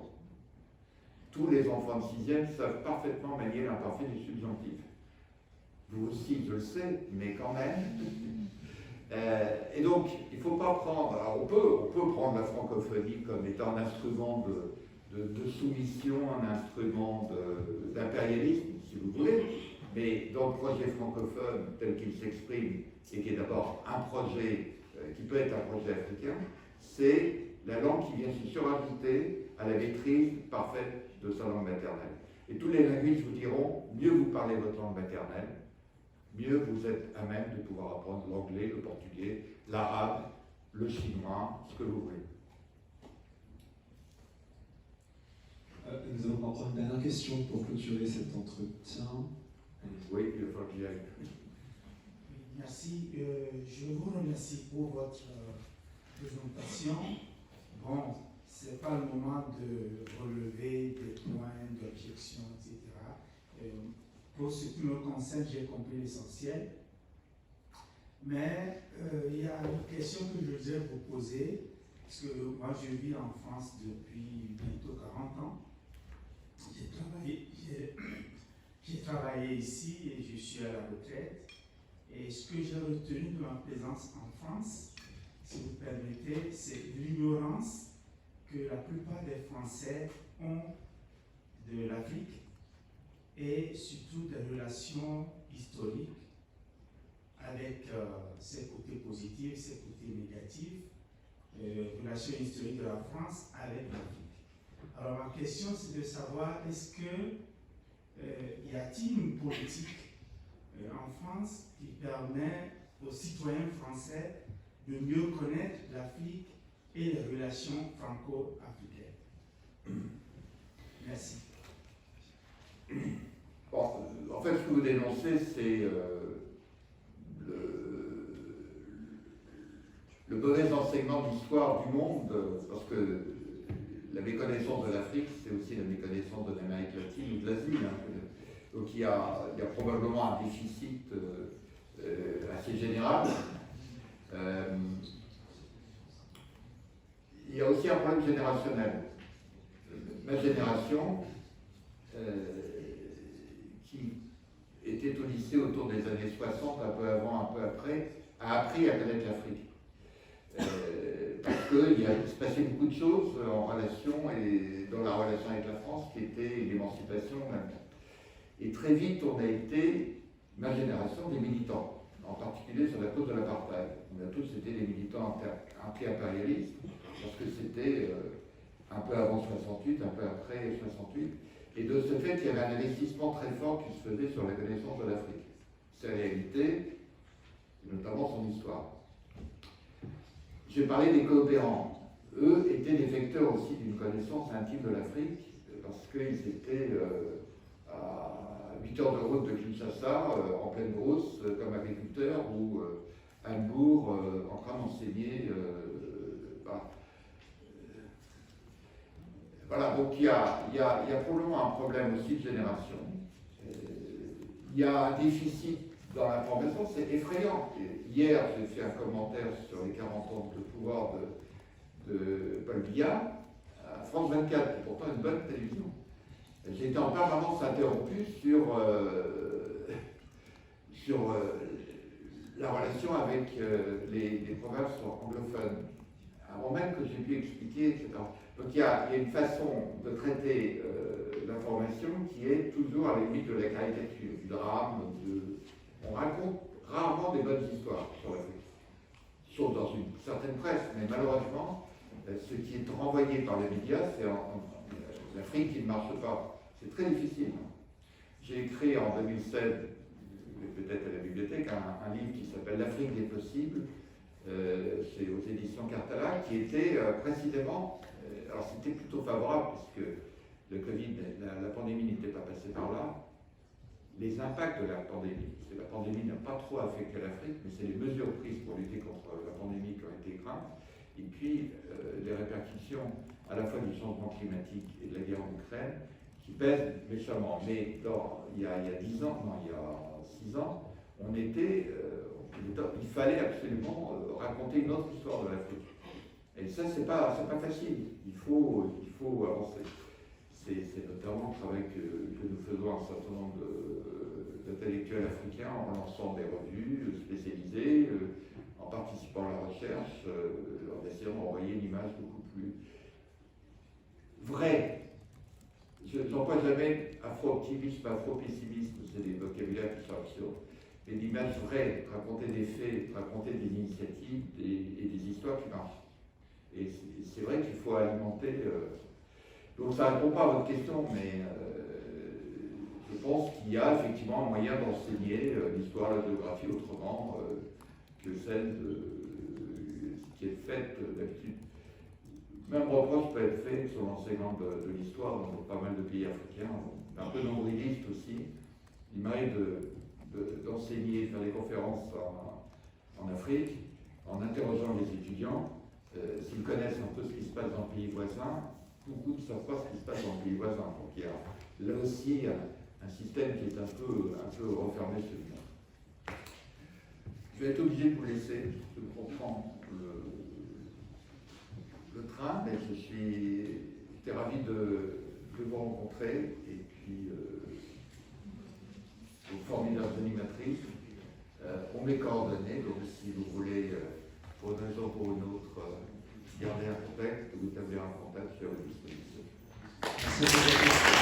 Tous les enfants de 6e savent parfaitement manier l'imparfait du subjonctif. Vous aussi, je le sais, mais quand même. Et donc, il ne faut pas prendre. Alors, on peut prendre la francophonie comme étant un instrument de soumission, un instrument d'impérialisme, si vous voulez. Mais dans le projet francophone tel qu'il s'exprime, et qui est d'abord un projet qui peut être un projet africain, c'est la langue qui vient se surajouter à la maîtrise parfaite de sa langue maternelle. Et tous les linguistes vous diront, mieux vous parlez votre langue maternelle, mieux vous êtes à même de pouvoir apprendre l'anglais, le portugais, l'arabe, le chinois, ce que vous voulez. Nous allons encore prendre une dernière question pour clôturer cet entretien. Oui, il va falloir que j'y aille. Merci. Je vous remercie pour votre présentation. Bon, ce n'est pas le moment de relever des points d'objection, etc. Pour ce qui me concerne, j'ai compris l'essentiel. Mais il y a une question que je voudrais vous poser, parce que moi je vis en France depuis bientôt 40 ans. J'ai travaillé ici et je suis à la retraite. Et ce que j'ai retenu de ma présence en France, si vous permettez, c'est l'ignorance que la plupart des Français ont de l'Afrique et surtout des relations historiques avec ses côtés positifs, ses côtés négatifs, relations historiques de la France avec l'Afrique. Alors ma question c'est de savoir, est-ce que y a-t-il une politique en France qui permet aux citoyens français de mieux connaître l'Afrique et les relations franco-africaines? Merci. Bon, en fait, ce que vous dénoncez, c'est le mauvais enseignement d'histoire du monde, parce que la méconnaissance de l'Afrique, c'est aussi la méconnaissance de l'Amérique latine ou de l'Asie. Donc il y a probablement un déficit assez général. Il y a aussi un problème générationnel. Ma génération, qui était au lycée autour des années 60, un peu avant, un peu après, a appris à connaître l'Afrique. Parce qu'il se passait beaucoup de choses en relation et dans la relation avec la France qui était l'émancipation même. Et très vite, on a été, ma génération, des militants, en particulier sur la cause de l'apartheid. On a tous été des militants anti-impérialistes, parce que c'était un peu avant 68, un peu après 68. Et de ce fait, il y avait un investissement très fort qui se faisait sur la connaissance de l'Afrique, ses réalités, notamment son histoire. J'ai parlé des coopérants. Eux étaient des vecteurs aussi d'une connaissance intime de l'Afrique, parce qu'ils étaient à 8 heures de route de Kinshasa, en pleine brousse, comme agriculteurs, ou à Hambourg, en train d'enseigner. Voilà, donc il y a probablement un problème aussi de génération. Il y a un déficit dans l'information, c'est effrayant. Hier, j'ai fait un commentaire sur les 40 ans de pouvoir de Paul Biya à France 24, qui est pourtant une bonne télévision. J'ai été en permanence interrompu sur la relation avec les provinces anglophones, avant même que j'ai pu expliquer, etc. Donc il y a une façon de traiter l'information qui est toujours à la limite de la caricature, du drame. On raconte rarement des bonnes histoires sur l'Afrique, sauf dans une certaine presse, mais malheureusement, ce qui est renvoyé par les médias, c'est l'Afrique qui ne marche pas. C'est très difficile. J'ai écrit en 2016, peut-être à la bibliothèque, un livre qui s'appelle L'Afrique des possibles, c'est aux éditions Cartala, qui était précisément, alors c'était plutôt favorable, puisque le Covid, la pandémie n'était pas passée par là, les impacts de la pandémie, parce que la pandémie n'a pas trop affecté l'Afrique, mais c'est les mesures prises pour lutter contre la pandémie qui ont été craintes, et puis les répercussions à la fois du changement climatique et de la guerre en Ukraine, qui qui pèse méchamment. Mais il y a 10 ans, non, il y a 6 ans, il fallait absolument raconter une autre histoire de l'Afrique. Et ça, c'est pas facile. Il faut avancer. C'est notamment le travail que nous faisons un certain nombre d'intellectuels africains en lançant des revues spécialisées, en participant à la recherche, en essayant d'envoyer une image beaucoup plus vraie. Je n'emploie jamais afro-optimisme, afro-pessimisme, c'est des vocabulaires qui sont absurdes. Mais l'image vraie, raconter des faits, raconter des initiatives et des histoires qui marchent. Et c'est vrai qu'il faut alimenter. Donc ça ne répond pas à votre question, mais je pense qu'il y a effectivement un moyen d'enseigner l'histoire, la géographie autrement que celle qui est faite d'habitude. Même reproche peut être fait sur l'enseignement de l'histoire dans pas mal de pays africains, un peu nombriliste aussi. Il m'arrive d'enseigner, de faire des conférences en Afrique, en interrogeant les étudiants, s'ils connaissent un peu ce qui se passe dans le pays voisin. Beaucoup ne savent pas ce qui se passe dans le pays voisin. Donc il y a là aussi un système qui est un peu refermé sur lui-même. Je vais être obligé de vous laisser, je comprends le train, mais j'étais ravi de vous rencontrer et puis vos formidables animatrices. On met coordonnées, donc si vous voulez, pour une raison ou pour une autre, garder un contact ou établir un contact, je suis à votre disposition. Merci.